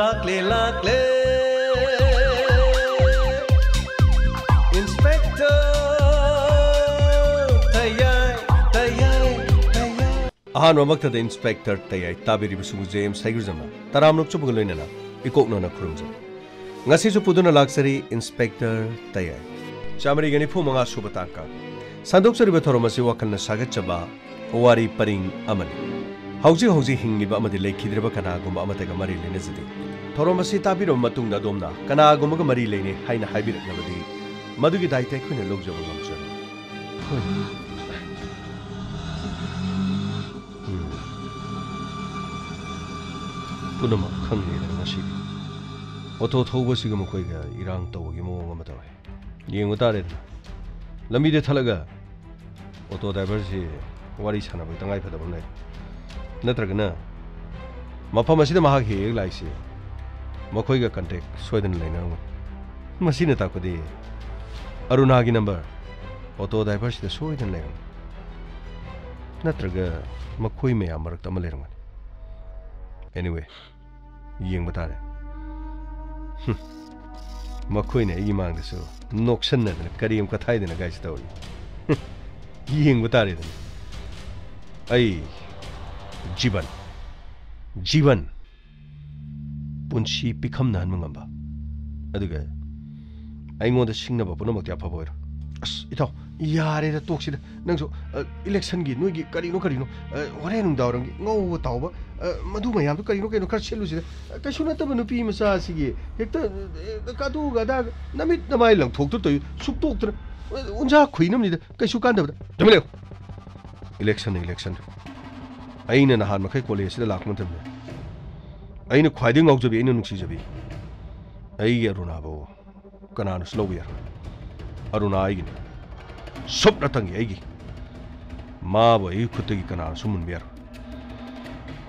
lakle Inspector Tayai Ahan wamak the Inspector Tayai tabiri busugu James Saigurjama taramnok chupugaloinana ikoknona khurumja ngasi su puduna laksari Inspector Tayai chamari gani phu manga subataka sandok sari bathoromasi wakalna sagachaba wari paring amani hauji hingiba amadi lekhidreba kana gumba amatega mari lenezidi thoromasi tabiro matungda domna kana gumba mari lene haina haibiraknabadi madugi daite khune logjaba ngamcha punama khangni ngasi auto thobasiga mukhoiga irang tawgi mo ngama tawe yengu tare lambi de thalaga auto driver si wari sana bai tangai phada bamnai natragana mafam asida mahak he laisi makhoiga contact soidan laina masina takodi aruna gi number auto driver si soidan laina natraga makhoi me amarak tamalerang anyway yeng batare makhoi ne yi mang dasu noksan na kariyam kathai dena guys tawri yeng batare den ai जीवन पुंसी पिखम नान मंगamba aduga aingoda singnaba punamak ya phabo as itaw yare da toksida nangso election gi noigi karino hore nung dawrang ngau tawba madu mayam to karino keno khar chelu sida kasuna tab nupi masa sigi hekta kadu gada namit namai lang thok to suk tok tra unja khuinam ni da kasu kan da tamle election aina nahan makai college da lakman tabne aina khwaiding ngaujabi aina nungsi jabi ai aruna bo kananu slow yer aruna ai ni sopna tangi ai gi ma bo ai khutagi kananu sumun ber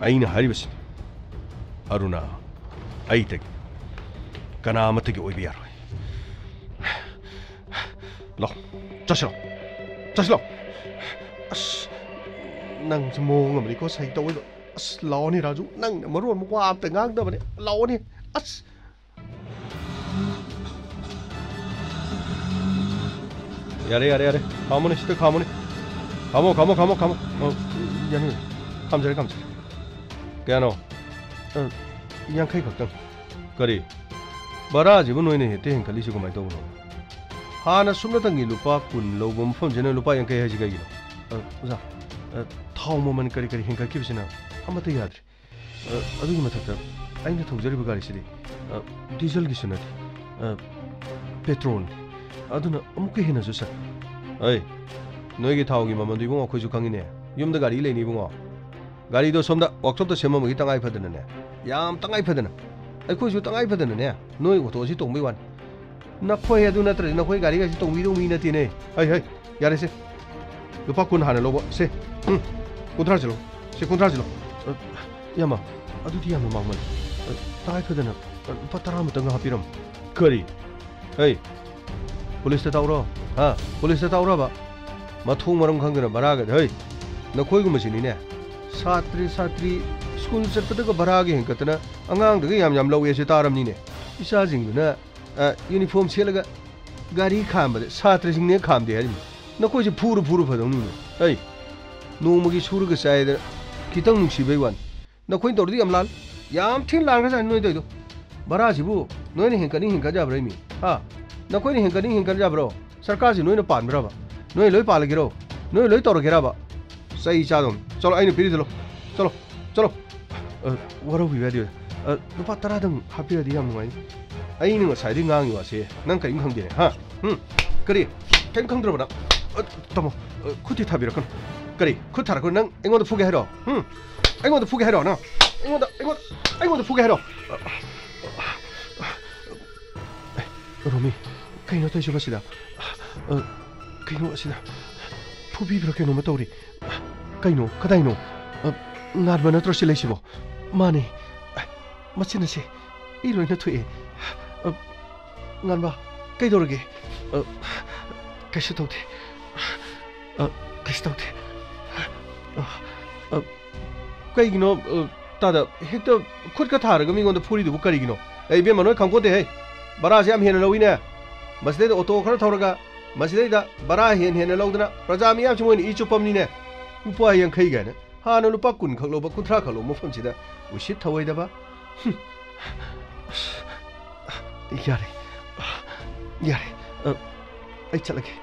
aina haribas aruna ai tag kana matagi oi ber lo chaslo as nang mong amri ko sai taw as law ni raju nang maron mo kwa ta ngang da bane law ni as yare kamone sita kamone kamo yani kamjare kaya no yang khai khakta kari bara jibu noine hete hen khali su komai taw no hana sumna tangi lupa kun lobom phom jena lupa yang khai haji gai no uza thau moment kari hinka kibsina amata yadri adugi mathakta aina thongjariba gari sidi diesel gi sunati petrol aduna amuke hena jusa ai noigi thau gi mamandu ibungo khoju khangine yumda gari leini ibungo gari do somda workshop da semma gi tangai phadana ne yam tangai phadana ai khoju tangai phadana ne noi auto si tongbai wan na khoi adu na tra na khoi gari ga si tongbi do mi na ti ne ai yare se lupa kun hana lobo se kuntrajilo yama adudi yama mangman tai khadana lupa tara matanga hapiram kari hey police ta tawro ha police ta tawro ba mathung maram khangdana baraga hey na khoi gum sini ne satri school chapta ga baraga henkatana angang daga yam lawe se taram ni ne isa jingna uniform selaga gari khamba satri jingne khamde hari na khoi ji phuru phadong ni hey nongmagi suruga saida kitang nungsibai wan na khoi tordi amlal yam thin lang ga noi doi do bara jibu noi ne henkani jabra mi ha na khoi ne henkani jabro sarkar ji noi na pan bra ba noi loi pal giro noi loi tor gira ba sai cha dom chalo ainu piri dilo chalo waro bi video lupa tara dang happy adi yam ngai ainu nga sai ri ngang yi wa se nang kai khang de ha kari ken khang dro ba tamo khuti thabira kan kari khut thar ko nang engon fuge hero engon fuge hero na engon fuge hero romi kaino tai juba sida kaino asida phubi bro kaino ma tawri kaino kadai no ngar bana tro silai sibo mane machina se iroi na thue ngan ba kai dorge kaise tawte kaise tawte kaigino तादा हेक्ता खुद का थारगा मिंगोंदा फुरीदुबु करिगिनो ए बेमा नोय खंगपोते हे बरासे याम हेना लौइने मसिदे auto खरा थौरगा मसिदे बरा हेन लौदना प्रजा मियाम मोइन इ चुपमनिने लुपा यांखै गाने हाना लुपा कुन खलो कुथ्रा खलो मफमसिदा उसित थवैदबा यारे यारे आई चलगे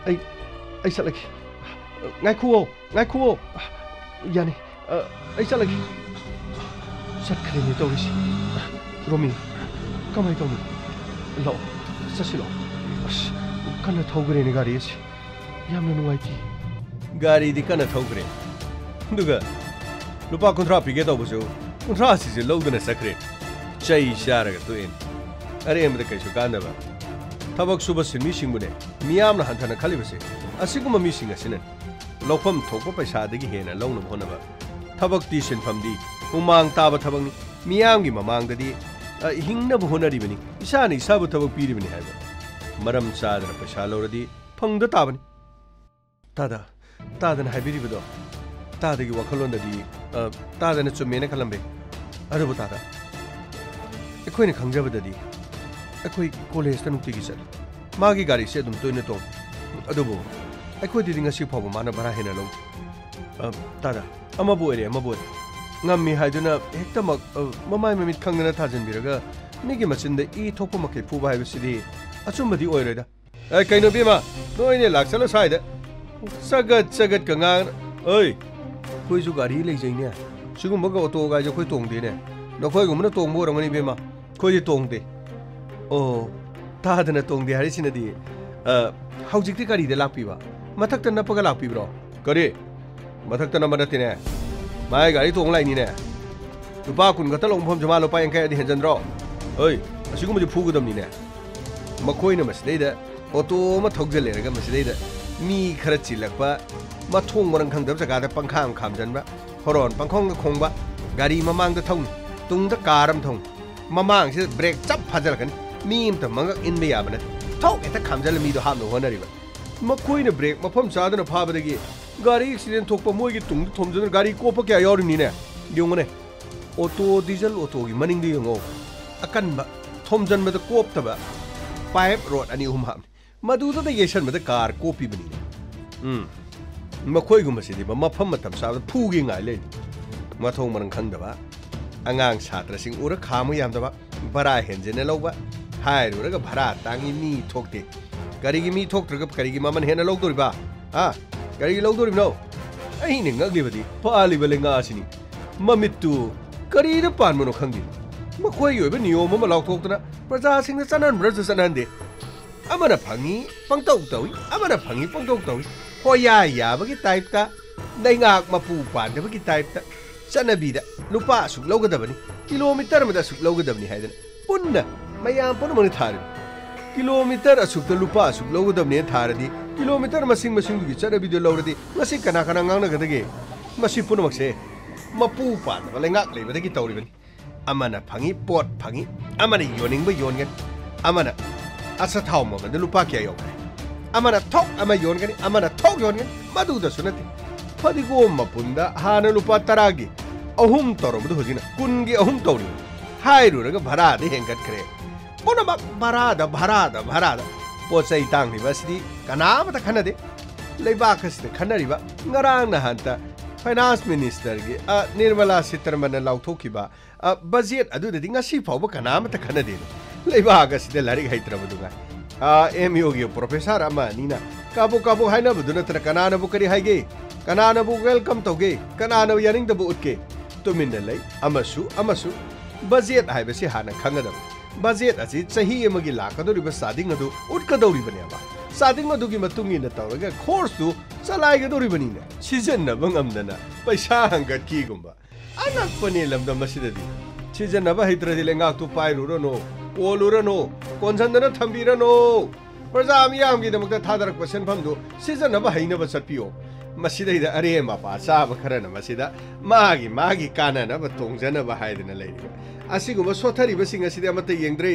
आई चलगे ngaikhoo yani ai chalagi satkhre tawisi romi kamai tawni lo sasilo kana thogre ni gari ase yamna nungaiti gari di kana thogre duga lupa kontra pige tawbusu kontra si lodana sakre chai sharaga tuin are amda kaisu kanaba tabak suba sinmi singbune miyamna hantana khalibase asiguma mi singa sinan लौफम थोप पैसादगी हेना loan होनबा थबक्ति सिनफमदी उमांग ताब थबंगनी मियामगी ममांगददी हिंगनब होनरिबनी इसानी इसाबु थबक पीरिबनी हायबा मरम चादन पैसा लौरदी फंगद ताबनी तादन हायबिरिबदो तादगी वखलोंददी तादन चुमेना खलंबे अरबु S एखोइने खंगजबददी एखोइ college नुक्तिगी चल मागी गाड़ी से अदुम तोइने तो अदुबु अखोई दिंग असि फाव माना बरा हेना लो तादा अमबो एरे ngami haiduna hektamak mamai mamit khangna thajin biraga migi machinda I thokpa makai phuba haiba sidi achumadi oireda ai kaino bima noine laksala saida sagat kanga oi koi ju gari leijaine sigum baga auto ga jo koi tongde ne nokoi gumna tongbo rangani bima koi tongde o tadana tongde hari sinadi haujikti gari de lakpiba mathakta napaga lakpibro kare mathakta namadatine my गाड़ी तोंग लाइनी ने लुपा कुन गत लोंफम जमा लुपा यांखै अदि हेंजनरो ओइ असिगु मजि फुगदमनि ने मखोइना मसिदैदा auto मा थौगजलेरगा मसिदैदा मी खरा चिलकपा मा थोंग मरंग खंगदब जगादा पंखाम खामजनबा हरोन पंखोंग खोंगबा गाड़ी ममांग द थौन तुंग द कारम थौन ममांग से ब्रेक चप फाजलकन मी इमत मंग इनबे याबने थौ एता खामजल मी दो हामनो होनरिबा मखोइना ब्रेक मफम चादना फाबदगी गाड़ी एक्सीडेंट थोप मोगी तुंग थोमजन गाड़ी कोप क्या यावरिनी ने योंगने ऑटो डीजल ऑटो की मनिंग दि योंगो अकन बा थोमजन मद कोप तबा पाइप रोड अनि हुम हाम मदुदा द येशन मद कार कोपी बनी मखोइ गुम सिदि बा मफम मतम सा फुगी ngai ले मथों मनंग खंगदबा अंगांग छात्र सिंग उर खामु यामदबा बरा हेंजेने लौबा हाय रुरगा भरा तांगी मी थोकते गाड़ी मी थोकत्रग गाड़ी ममन हेना लौदोरिबा हा गाड़ी लौदोरिबनो अहिने ngaglibadi paaliba lenga asini mamittu karida panmano khangdi makhoi yoiba niyom ama lauthoktana praja singna chanan braj chanande amana phangi pangtau tawi amana phangi pangtau tawi hoya yabagi type ta naingak mapu pandabagi type ta chanabida lupa suk laugadabani kilometer mada suk laugadabani haidana punna mayam punna mani thari kilometer asuk ta lupa asuk laugadabani tharadi kilometer masing gi chara video lawradi masi kana ngangna gadage masi punamakse mapu pan balengak lebadagi tawribani amana phangi pot phangi amana yoning ba yongan amana asa thawma manda lupa kya yo amana thok ama yongani amana thok yongan madu da sunati phadigo mapunda hana lupa taragi ahum torobu hojina kungi ahum tawri hairu raga bhara de hengat kre pona bhara पोचै तांगनि बसदि कनामता खनदे लेबाकसदे खनरिबा ngarang na hanta finance minister गे निर्मला सीतारमण लाउथोखिबा budget अदुदि ngasi फावबा कनामता खनदे लेबाकसदे लारिक हैत्रबदुगा एमयू गे प्रोफेसर अमा निना काबो हाइनबदु नत्र कनानबु करि हाइगे कनानबु वेलकम तोगे कनानबु यानिंगदबु उटके तुमिन लै अमसु बजेट हाइबसे हाना खंगदब बजेट असी चही एमगी लाकदोरिबा सादिंग अदु उटकदौरिबनेबा सादिंग अदुगी मतुंगिना तौरगा कोर्स तु चलाइगदोरिबनिने सिजननबा ngamdana पैसा हंगतकीगुंबा अनकपने लमदम मसिददि सिजननबा हैत्रदि लेंगाक तु पाइरुरनो ओलुरनो कोनसनदना थंबिरनो प्रजा मियामगी दमकता थादरकपा सेनफमदु सिजननबा हैनबा चटपियो मसिदैदा अरे मापा चाबा खरना मसिदा मागी कानानबा तोंजनबा हाइदना लैरिबा असिगुम सोथरिबसिंग असिदि अमत येंद्रे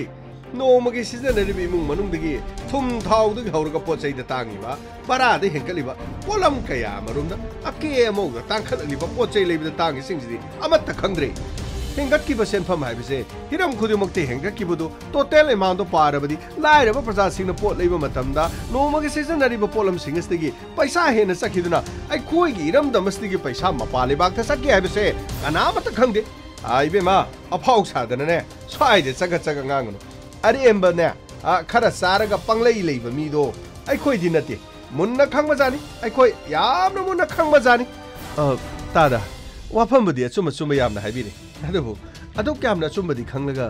नोमगी सिजनरिबि इमुंग मनुंगदगी थुम थाउदगी हौरगा पोचैदा तांगिबा बरादा हेंकलिबा पोलम कया मरुमदा अके अमौगा तांखलिबा पोचै लेबिदा तांगी सिंगसिदि अमत्ता खंगद्रे हेंगतकीबा सेनफम हाइबसे हिरम खुदिमक्ति हेंगतकीबदु टोटल अमाउंट पारबदि लाइरबा प्रजासिंगना पोट लेबा मतमदा नोमगी सिजनरिबा पोलम सिंगसदगी पैसा हेना सखिदुना अखोइगी इरम दमसदगी पैसा मपालेबाक्ता सके हाइबसे अनामता खंगदे आइबेमा अफाउ सादनने स्वाइदे चगा चगा nganगनो अरेंबने खरा सारगा पंगलई लेबा मीदो अखोइदि नते मुन्ना खंगबा जानी अखोइ यामना मुन्ना खंगबा जानी तादा वाफमबदि अचुम चुम यामना हाइबिरे अदुबु अदु क्यामना चुमबदि खंगलगा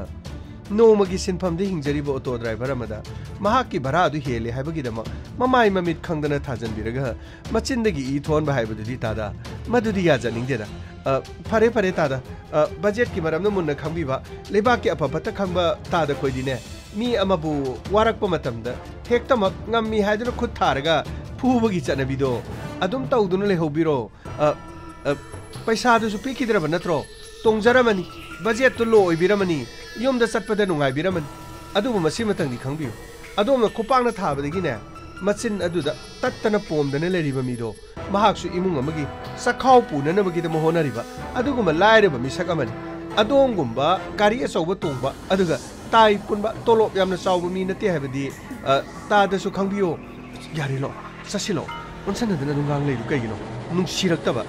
नोमगी सिनफमदि हिंजरिबो ऑटो ड्राइवर अमदा महाकी भरा अदु हेले हाइबगिदमा ममाई ममित खंगदना थाजनबिरगा मचिनदगी इ थोनबा हाइबदुदि तादा मदुदि याजनिंगदेदा फरे फरे तादा बजेट की मरम मुन्ना खंगबिबा लेबा के अफफत खंगबा तादा खोइदिने मी अमबु वारकप मतमदा हेक्तमक ngami हाइदुन खुद थारगा फुबगी चनबिदो अदुम तौदुन लेहोबिरो पैसा दुसु पिकिद्रब नत्रो तोंजरमनी बजेट तो लो ओइबिरमनी युमदा चटपदा नुंगाइबिरमनी अदुबु मसी मतंगि खंगबियो अदोमना कुपांगना थाबदगिने मचिन अदुदा तत्तना पोमदने लेरिबा मीदो महाक्सु इमुंग अमगी सखाव पुननबगी द मोहनरिबा अदुगुम लाइरबा मिसक अमनी अदोंगुंबा गारी अचौबा तोंबा अदुगा ताई पुनबा तोलोप यामना चावबा मी नते हाइबदि तादसु खंगबियो यारिलो ससिलो उनसनदना नुंगांग लेरु कइगिनो नुंसिरक्तबा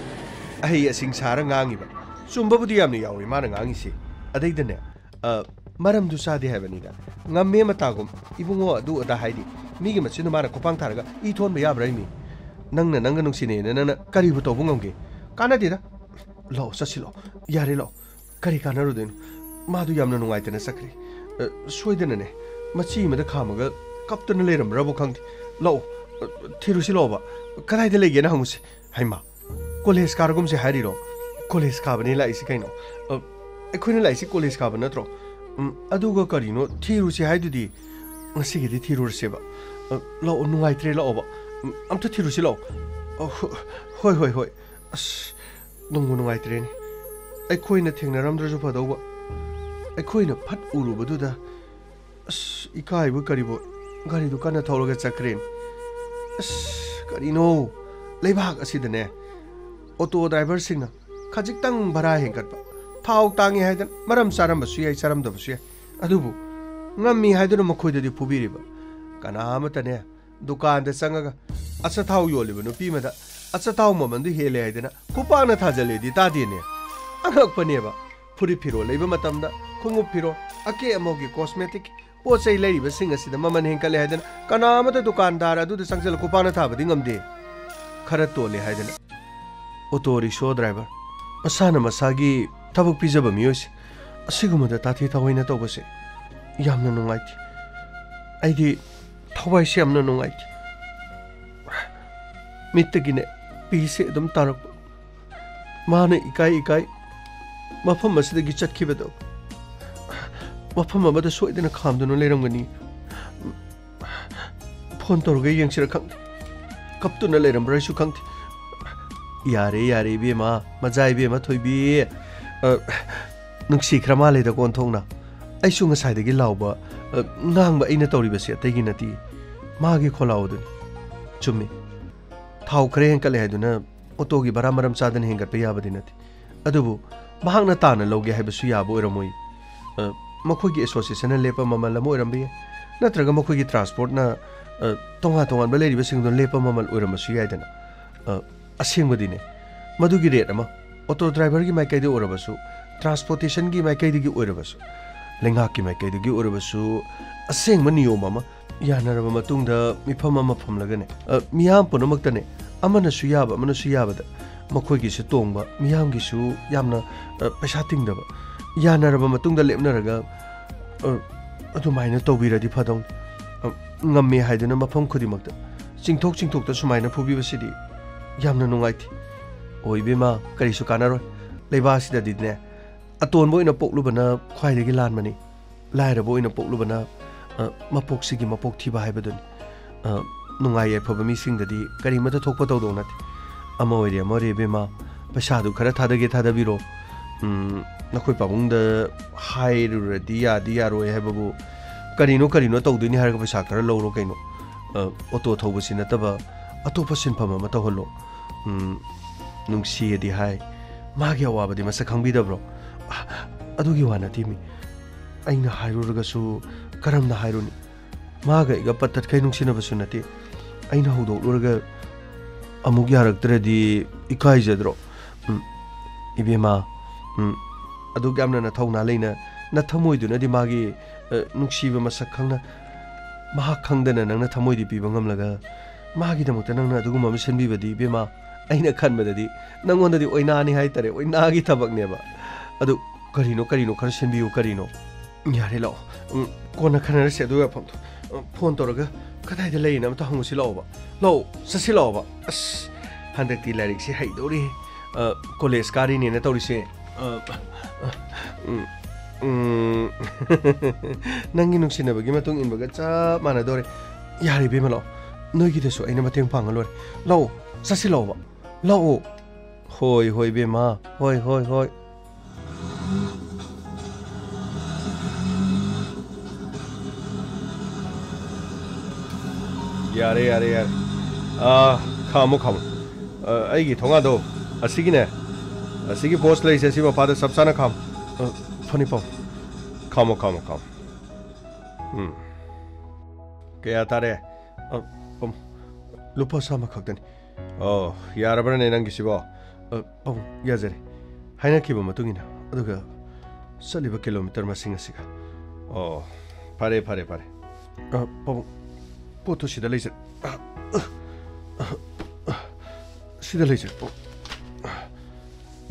अहै असिंग सारा ngangiba चुम्बबुदि यामना यावे माना ngangiसे अदैदने मरमदु सादे हाइबनिदा ngame matagum ibungo adu ada haidi migi machinu mara kopang tharaga I thonba yabraimi nangna nanga nungsine nana kari bu tobung ngamge kana dida lo sasilo yare lo kari kana rudin madu yamna nungaitena sakri soidena ne machi mada khamaga kaptana leram rabo khangti lo thirusi loba kadai de lege na hanguse haima college kargum se hariro college kabani la isi kaino ekhuna la isi college kabana natro अदुगा करिनो थिरुसी हाइदुदि ngasigidi thiruruseba lo nungaitre lo oba amta thirusi lo hoi hoi hoi as nungu nungaitre ni aikoina thengnaramdraju phadauba aikoina phat urubaduda as ikai bu karibo gari du kana thologa chakren as karino leibak asidane auto driver singna khajiktang bhara hengkatba थाव तांगे हाइदन मरम सारम बसु याई सारम दबसु याई अदुबु ngami haiduna makhoidadi phubiriba kanamatane dukan da sangaga acha thaw yoliba nupi mada acha thaw mamandu hele haidana kupana thajaledi tadine angak paneba phuri phiro leiba matamda khungu phiro ake amogi cosmetic pochai leiriba singa sida maman henkale haidana kanamata dukandar adu da sangjal kupana thabadi ngamde khara tole haidana auto rickshaw driver asana masagi tabuk pijaba miyos asigumada tathi thawaina tobase yamna nungaiti aidi thawai se yamna nungaiti mittagine pise dum tarak mana ikai mafam asidagi chatkibado mafam amada soidena khamdunu leramgani phone torga yengsira khang kaptuna leramra su khang yare bema majai bema thoibi nungsi krama le da kon thongna ai su ngasai de gi lawba ngang ba ina tori base tai gi nati ma gi kholaw du chumi thau kre hen kale haduna auto gi bara maram chadan hen gat pe ya badi nati adubu mahang na ta na loge ha basu ya bo ramoi makhoi gi association lepa mamal mo rambi natraga makhoi gi transport na tonga ba le ri basing don lepa mamal oram su ya dana asing badi ne madu gi rate ama auto driver gi mai kai de orabasu transportation gi mai kai de gi orabasu lenga ki mai kai de gi orabasu aseng mani yo mama yana raba matungda mifam ama phamlagane miyam punamak tane amana su yaba da makhoi gi se tongba miyam gi su yamna paisa tingdaba yana raba matungda lepna raga adu maina tobiradi phadong ngamme haiduna mafam khudimakta chingthok ta sumaina phubi basidi yamna nungaiti oibema kari su kanaroi leiba sida didne aton boina poklubana khwaidagi lanmani laira boina poklubana mapok sigi mapok thiba haibadun nungai ai phobami singdadi kari mata thokpa tawdonat amoire amore bema pasadu khara thadabiro nakoi pabungda hairuradi yadi yaroi haibabu करीनो तौदोइनि हारगा पैसा खरा लौरो कइनो auto थौबसि नतबा अतोप सिनफम अमा तौहलो नुंगसियदि हाय मागे अवाबदि मसक खंबिदब्रो अदुगी वाना तिमी अइना हाइरुरगसु करमना हाइरुनि मागा इगा पत्तत खै नुंसिनबसु नते अइना हौदोलुरगा अमुक यारक्तरदि इकाइजद्रो इबेमा अदुग यामना न थौना लेना न थमोइदुनदि मागी नुंसिबा मसक खंगना मा खंगदना नंगना थमोइदि पिबा ngамलगा मागी दमक्ता नंगना अदुगुम मसिनबिबदि इबेमा अइना खनबददि नंगोंददि ओइनानि हाइतरे ओइनागी थबकनेबा अदु करिनो खर सिनबियु करिनो यारे लाओ कोना खनरसे अदुगा फोन तौरगा कदाइदा लेना अमता हंगुसि लाओबा लाओ ससि लाओबा अस हंदक्ति लाइरिक से हाइदोरी कॉलेज कारिने न तौरिसे नंगी नुंसिनबगी मतुंग इनबगा चा मानदोरे यारे बेमा लाओ नोइगिदसु अइना मतेंग पांगलोरे लाओ ससि लाओबा लाओ होय बेमा होय यारे खामो अगी थोंगादो असिगिने असिगी पोस्ट लैसे सिमा पाद सबसाना खाम फनी पाओ खामो कया तारे लुपा सामा खक्तनी यारबरने नंगिसिबो पम याजरे हाइना किबो मतुगिना अदुगा सलिबा किलोमीटर मसिंग असिगा फारे पम पोतो सिदा लैसे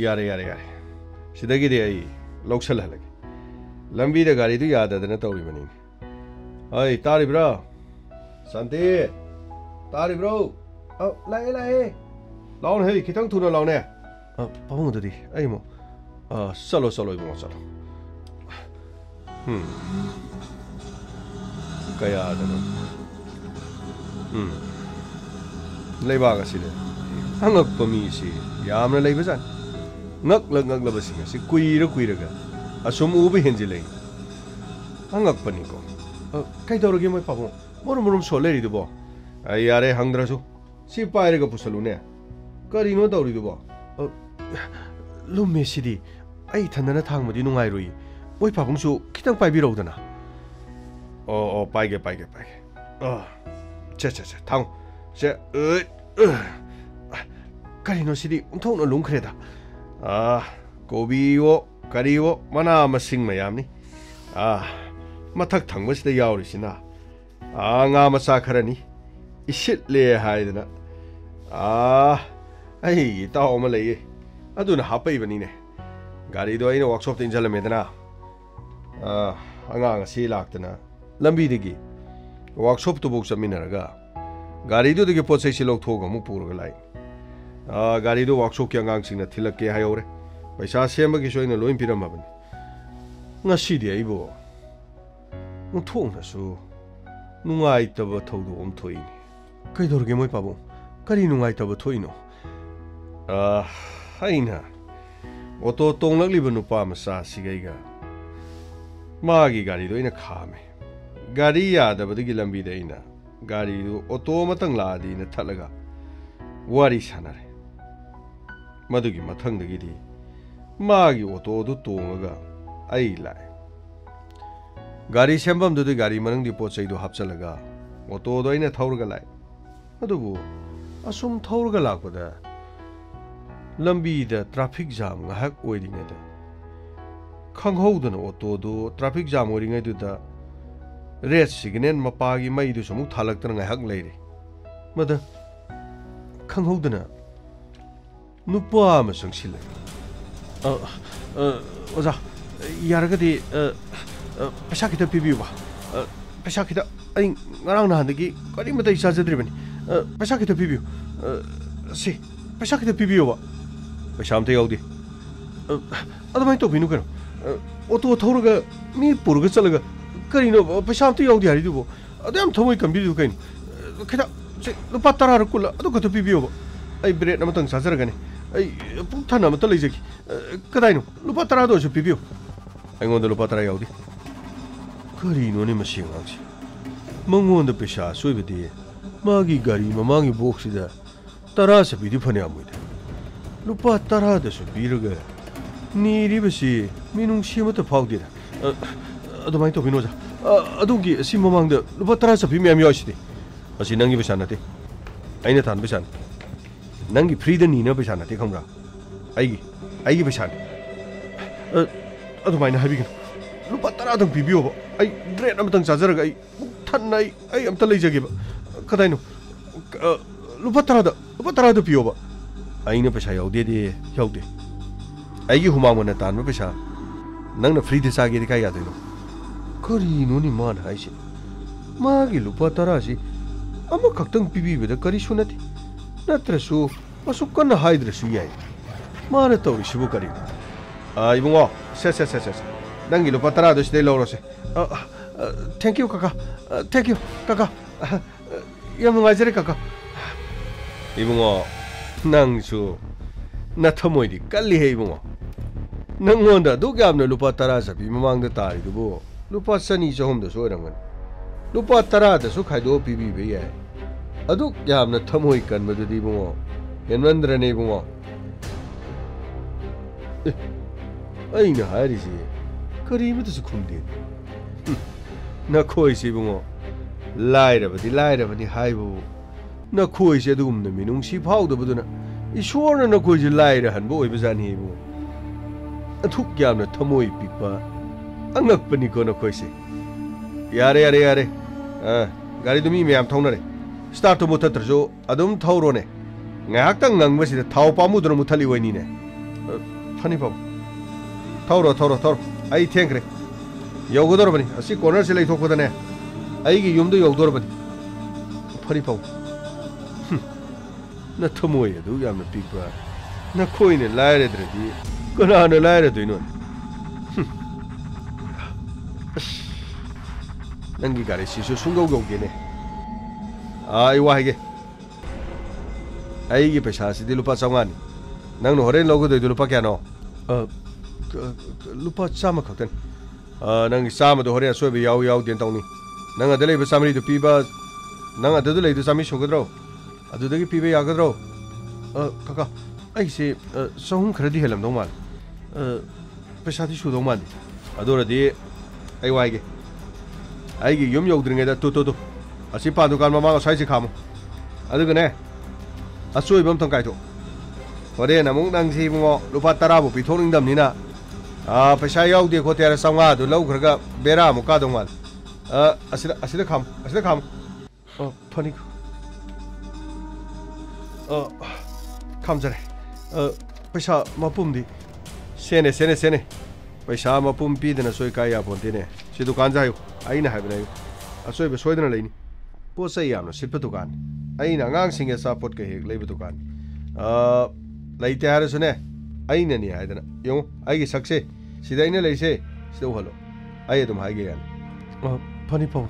यारे सिदगिदि आई लौसल हलगे लंबी द गाड़ी दु याद अदना तौरिबनी अय तारिब्रा शांति तारिब्रो लाए लाउन हे खितंग थुना लाउने पामुददि अइमो चलो इमो चलो कया दनो लेबागा सिले हंगप मीसी यामना लेबजान ngakla si kuiraga asum ubi henjile hangakpani ko kai dorgi moi pabo morum soleri dubo ai yare hangdrasu si paire ga pusalune karino dori dubo lumme sidi ai thandana thangmadi nungai roi moi pabungsu kitang paibi rodana paige cha thang se karino sidi umthona lungkhreda कोबीवो करीवो मना मसिंग मयामनी मथक थंगबसिदा यावरिसिना nga मसा खरनी इसिले हाइदना ai ताव म लैये अदुना हापैबनीने गाड़ी दो अइना workshop त इन्जलमेदना अंगा ngasi लाक्तना लंबीदगी workshop तो book चमिनरगा गाड़ी दो दगे पोचै सि लौथोग मु पुरगा लाई गाड़ी दो वर्कशॉप के अंगांग सिंगना थिलके हायोरे पैसा सेमबगी सोइना लोइन पिरमबनी ngasiदी आइबो मुथोंनासु नुंगाइतब थौदो ओम थोइनी कैदोरगे मोय पाबो करी नुंगाइतब थोइनो हाइना ऑटो तोंगलगलिब नुपा मसा सिगैगा मागी गाड़ी दो इना खामे गाड़ी यादबदगी लंबी देना गाड़ी दो ऑटो मतंग लादी न थलगा वारी सानरे मदुगी मथंगदगी मागी ऑटो दो तोंगगा आई लाए गाड़ी सेंबम दो गाड़ी मनंगदी पोचै दो हापचलगा ऑटो दो इना थौरगा लाए अदुबु असुम थौरगा लापदा लंबी the traffic jam ngahak oiringada khanghoudana auto do traffic jam oiringai du da red signal mapagi mai du samuk thalaktana ngahak leire mada khanghoudana nupa ma sangsil oza yaragadi pesa kita pibiu ba pesa kita ai ngarang na handagi kari mata isa jadribani pesa kita pibiu si pesa kita pibiu ba पैसा अमते याउदी अदमाय तो बिनु कनो auto थौरगा मी पुरगा चलगा करिनो पैसा अमते याउदी हारिदुबो अदम थमोय कंबिदु कइन खिता लुपा 10 रुकुल अदो कतो पिबियो आई bread नमतंग साजरगाने आई पुक थाना मत लैजकी कदाइनो लुपा 10 दोसु पिबियो आइगोंदा लुपा 10 याउदी ꯀꯔꯤꯅꯣꯅꯦ ꯃꯁꯤ ꯑꯉꯥꯡꯁꯦ ꯃꯉꯣꯟꯗ ꯄꯩꯁꯥ ꯁꯣꯏꯕꯗꯤ ꯃꯥꯒꯤ ꯒꯥꯔꯤ ꯃꯃꯥꯡꯒꯤ ꯕꯣꯛꯁꯁꯤꯗ 10 ꯆꯞꯄꯤꯗꯤ ꯐꯅꯌꯥꯝ ꯑꯣꯏꯗꯦ ꯂꯨꯄꯥ 10ꯗꯁꯨ ꯄꯤꯔꯒ ꯅꯤꯔꯤꯕꯁꯤ ꯃꯤꯅꯨꯡꯁꯤ ꯑꯃꯠꯇ ꯐꯥꯎꯗꯦꯗ ꯑꯗꯨꯃꯥꯏꯅ ꯇꯧꯕꯤꯅꯣ ꯑꯣꯖꯥ ꯑꯗꯨꯒꯤ ꯑꯁꯤ ꯃꯃꯥꯡꯗ ꯂꯨꯄꯥ 10 ꯆꯞꯄꯤ ꯃꯌꯥꯝ ꯌꯥꯎꯏꯁꯤꯗꯤ ꯑꯁꯤ ꯅꯪꯒꯤ ꯄꯩꯁꯥ ꯅꯠꯇꯦ ꯑꯩꯅ ꯇꯥꯟꯕ ꯄꯩꯁꯥꯅꯤ ꯅꯪꯒꯤ ꯐ꯭ꯔꯤꯗ ꯅꯤꯅ ꯄꯩꯁꯥ ꯅꯠꯇꯦ ꯈꯪꯕ꯭ꯔꯥ ꯑꯩꯒꯤ ꯄꯩꯁꯥꯅꯤ ꯑꯗꯨꯃꯥꯏꯅ ꯍꯥꯏꯕꯤꯒꯅꯨ ꯂꯨꯄꯥ 10ꯗꯪ ꯄꯤꯕꯤꯌꯣꯕ ꯑꯩ ꯕ꯭ꯔꯦꯗ ꯑꯃꯇꯪ ꯆꯥꯖꯔꯒ ꯑꯩ ꯊꯟꯅ ꯑꯩ ꯑꯝꯇ ꯂꯩꯖꯒꯦꯕ ꯀꯗꯥꯏꯅꯣ ꯂꯨꯄꯥ 10ꯗ ꯄꯤꯌꯣꯕ ꯑꯩꯅ ꯄꯩꯁꯥ ꯌꯥꯎꯗꯦ ꯑꯩꯒꯤ ꯍꯨꯃꯥꯡ ꯃꯟꯅ ꯇꯥꯟꯕ ꯄꯩꯁꯥ ꯅꯪꯅ ꯐ꯭ꯔꯤꯗ ꯆꯥꯒꯦꯗꯤ ꯀꯥꯏ ꯌꯥꯗꯣꯏꯅꯣ ꯀꯔꯤꯅꯣꯅꯤ ꯃꯥꯅ ꯍꯥꯏꯁꯤ 마기 루파 따라시 아마 각당 비비베다 거리수 나티 나트라수 어숙건나 하이드라수 야이 마나 떠오리 시부 거리 아 이봉어 세세세세 난기 루파 따라도 시대 러러세 땡큐 카카 땡큐 카카 야뭐 마이저리 카카 이봉어 낭수 나 터모이디 깔리해 이봉어 낭원다 도갑나 루파 따라서 비마망다 따리두고 루파 선이 조금더 소이랑은 루파 따라다수 카이도 비비베 아둑 야암나 터모이 간마두디 이봉어 연만드라네 이봉어 아이나 하리지 그리부터서 쿰디 나 코이시 이봉어 라이라바디 하이부 나 코이시 두금나 미농시 파우더부드나 이쇼나 나 코이시 라이라 한보 오이베자니 이봉어 아둑 야암나 터모이 삐빠 angakpani ko na koisi yare gari dumi me am thongna re start to mutat jo adum thawro ne ngak tang ngang basi thaw pamu dro muthali waini ne phani pam thawro ai thank re yogodor bani asi corner se lai thokko da ne ai gi yum do yogdor bani phani pam na thomoi du yam na pikpa na koi ne laire dre di kona na laire do ino nangi gare sisu sungogogene ai wahige ai gi paisa si lupa chawngani nang no horen logo doi lupa kya no lupa chama khakten nang chama do horen sobe yaw den tawni nang adale ba samri do piba nang adadu lei do sami shogodro adudagi pibe yagodro kaka ai se sohum khradi helam dong mal paisa ti shu dong mal adoradi ai wahige 아이기 염 여우들인게다 또또또 아시 파두간 마마가 사이지 가모 아드그네 아소이 범통 가이도 거래나 몽당시 붕어 루파 따라부 비토링담니나 아 페샤 야우디 고테라 상와도 lâu 그러가 베라 못 가동만 아시다 감 퍼니 감자래 페샤 마뿜디 세네 पैसा मपुम पीदना सोई काया बोंतेने सि दुकान जायो आइना हाबनाय असोय सोयदना लेनी पोसै यामना सिल्प दुकान आइना अंगांग सिंगे सापोट के हेक लेब दुकान लाइते हारसने आइना नि हायदना यो आइगे सक्से सिदाइना लेसे सिदो हलो आइ दुम हाइगे यान फनी पौ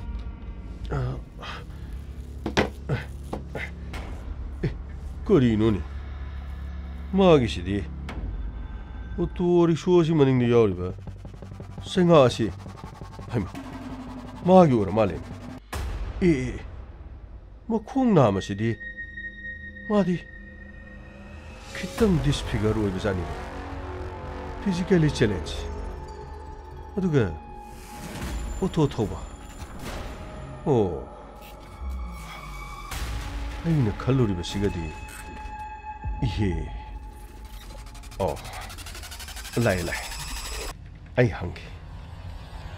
कोरिनोनी मागिसिदी 오토리 수어시 머닝 야오리바 생아시 하이마 마기 오라 말레 뭐 콩나마시디 마디 키땅 디스피가로 오이베자니 피지컬리 챌린지 어두가 오토토바 오 아이나 칼로리바 시가디 이해 lai ai hangi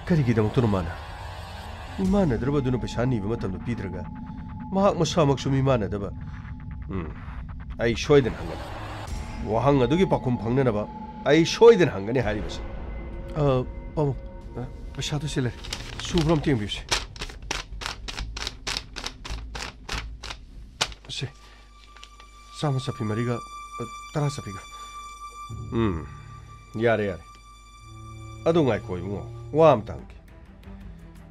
kari gi dam tu mana imana draba dunu peshani ba matam pidraga mahak masamak sumi mana daba ai shoiden hanga wa hanga dugi pakum phangna na ba ai shoiden hanga ne hari basi pam peshadu sele subram ting bisi se sama sapi mariga tara sapiga यारे अदुंगाई कोई मो वाम तांकी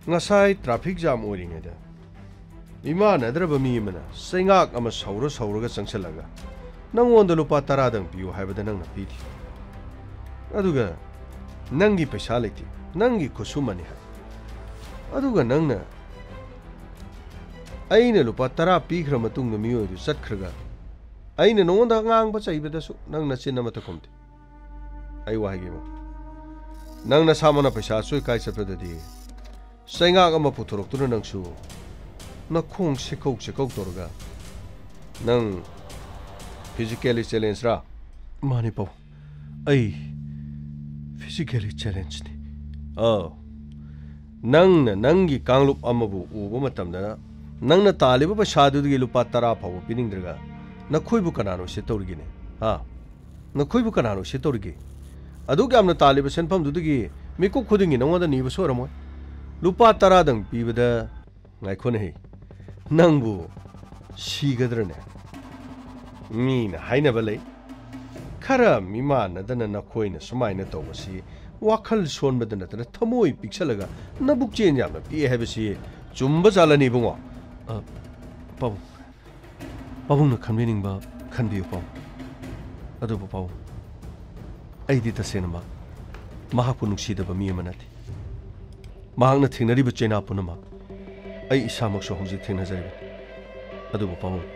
ngasai traffic jam oringeda ima nadraba mi mana sengak ama saura changchalaga nangonda lupa 10 dang piu haibada nangna pidi aduga nangi paisa leti nangi kusumani ha ꯑꯗꯨꯒ ꯅꯪꯅ ꯑꯩꯅ ꯂꯨꯄꯥ 10 ꯄꯤꯈ꯭ꯔ ꯃꯇꯨꯡꯗ ꯃꯤꯑꯣꯏꯗꯨ ꯆꯠꯈ꯭ꯔꯒ ꯑꯩꯅ ꯅꯉꯣꯟꯗ ꯉꯥꯡꯕ ꯆꯩꯕꯗꯁꯨ ꯅꯪꯅ ꯆꯤꯟ ꯑꯃꯠꯇ ꯈꯨꯝꯗꯦ ꯑꯩ ꯋꯥꯍꯩꯒꯤꯃꯣ ꯅꯪꯅ ꯁꯥꯃꯅ ꯄꯩꯁꯥ ꯑꯆꯣꯏ ꯀꯥꯏ ꯆꯠꯄꯗꯗꯤ ꯆꯩꯉꯥꯛ ꯑꯃ ꯄꯨꯊꯣꯔꯛꯇꯨꯅ ꯅꯪꯁꯨ ꯅꯈꯣꯡ ꯁꯦꯀꯧ ꯇꯧꯔꯒ ꯅꯪ ꯐꯤꯖꯤꯀꯦꯜꯂꯤ ꯆꯦꯂꯦꯟꯖꯔꯥ ꯃꯥꯅꯤ ꯄꯥꯎ ꯑꯩ ꯐꯤꯖꯤꯀꯦꯜꯂꯤ ꯆꯦꯂꯦꯟꯖꯅꯤ ꯅꯪꯅ ꯅꯪꯒꯤ ꯀꯥꯡꯂꯨꯞ ꯑꯃꯕꯨ ꯎꯕ ꯃꯇꯝꯗ ꯅꯪꯅ ꯇꯥꯜꯂꯤꯕ ꯄꯩꯁꯥꯗꯨꯗꯒꯤ ꯂꯨꯄꯥ 10 ꯐꯥꯎꯕ ꯄꯤꯅꯤꯡꯗ꯭ꯔꯒ ꯅꯈꯣꯏꯕꯨ ꯀꯅꯥꯅꯣ ꯁꯤꯠꯇꯧꯔꯤꯒꯦꯅꯦ ꯅꯈꯣꯏꯕꯨ ꯀꯅꯥꯅꯣ ꯁꯤꯠꯇꯧꯔꯤꯒꯦ ꯑꯗꯨꯛ ꯌꯥꯝꯅ ꯇꯥꯜꯂꯤꯕ ꯁꯦꯟꯐꯝꯗꯨꯗꯒꯤ ꯃꯤꯀꯨꯞ ꯈꯨꯗꯤꯡꯒꯤ ꯅꯉꯣꯟꯗ ꯅꯤꯕꯁꯨ ꯑꯣꯏꯔꯝꯃꯣꯏ ꯂꯨꯄꯥ 10ꯗꯪ ꯄꯤꯕꯗ ꯉꯥꯏꯈꯣꯅꯦ ꯅꯪꯕꯨ ꯁꯤꯒꯗ꯭ꯔꯅꯦ ꯃꯤꯅ ꯍꯥꯏꯅꯕ ꯂꯩ ꯈꯔ ꯃꯤꯃꯥꯟꯅꯗꯅ ꯅꯈꯣꯏꯅ ꯁꯨꯃꯥꯏꯅ ꯇꯧꯕꯁꯤ ꯋꯥꯈꯜ ꯁꯣꯟꯕꯗ ꯅꯠꯇꯅ ꯊꯃꯣꯏ ꯄꯤꯛꯁꯜꯂꯒ ꯅꯕꯨꯛ ꯆꯦꯟ ꯌꯥꯝꯅ ꯄꯤꯛꯑꯦ ꯍꯥꯏꯕꯁꯤ ꯆꯨꯝꯕ ꯖꯥꯠꯂꯅꯤ ꯏꯕꯨꯡꯉꯣ ꯄꯥꯕꯨꯡꯅ ꯈꯟꯕꯤꯅꯤꯡꯕ ꯈꯟꯕꯤꯌꯨ ꯄꯥꯕꯨꯡ ꯑꯗꯨꯕꯨ ꯄꯥꯕꯨꯡ ꯑꯩꯗꯤ ꯇꯁꯦꯡꯅꯃꯛ ꯃꯍꯥꯛꯄꯨ ꯅꯨꯡꯁꯤꯗꯕ ꯃꯤ ꯑꯃ ꯅꯠꯇꯦ ꯃꯍꯥꯛꯅ ꯊꯦꯡꯅꯔꯤꯕ ꯆꯩꯅꯥ ꯄꯨꯝꯅꯃꯛ ꯑꯩ ꯏꯁꯥꯃꯛꯁꯨ ꯍꯧꯖꯤꯛ ꯊꯦꯡꯅꯖꯔꯤꯕꯅꯤ ꯑꯗꯨꯕꯨ ꯄꯥꯕꯨꯡ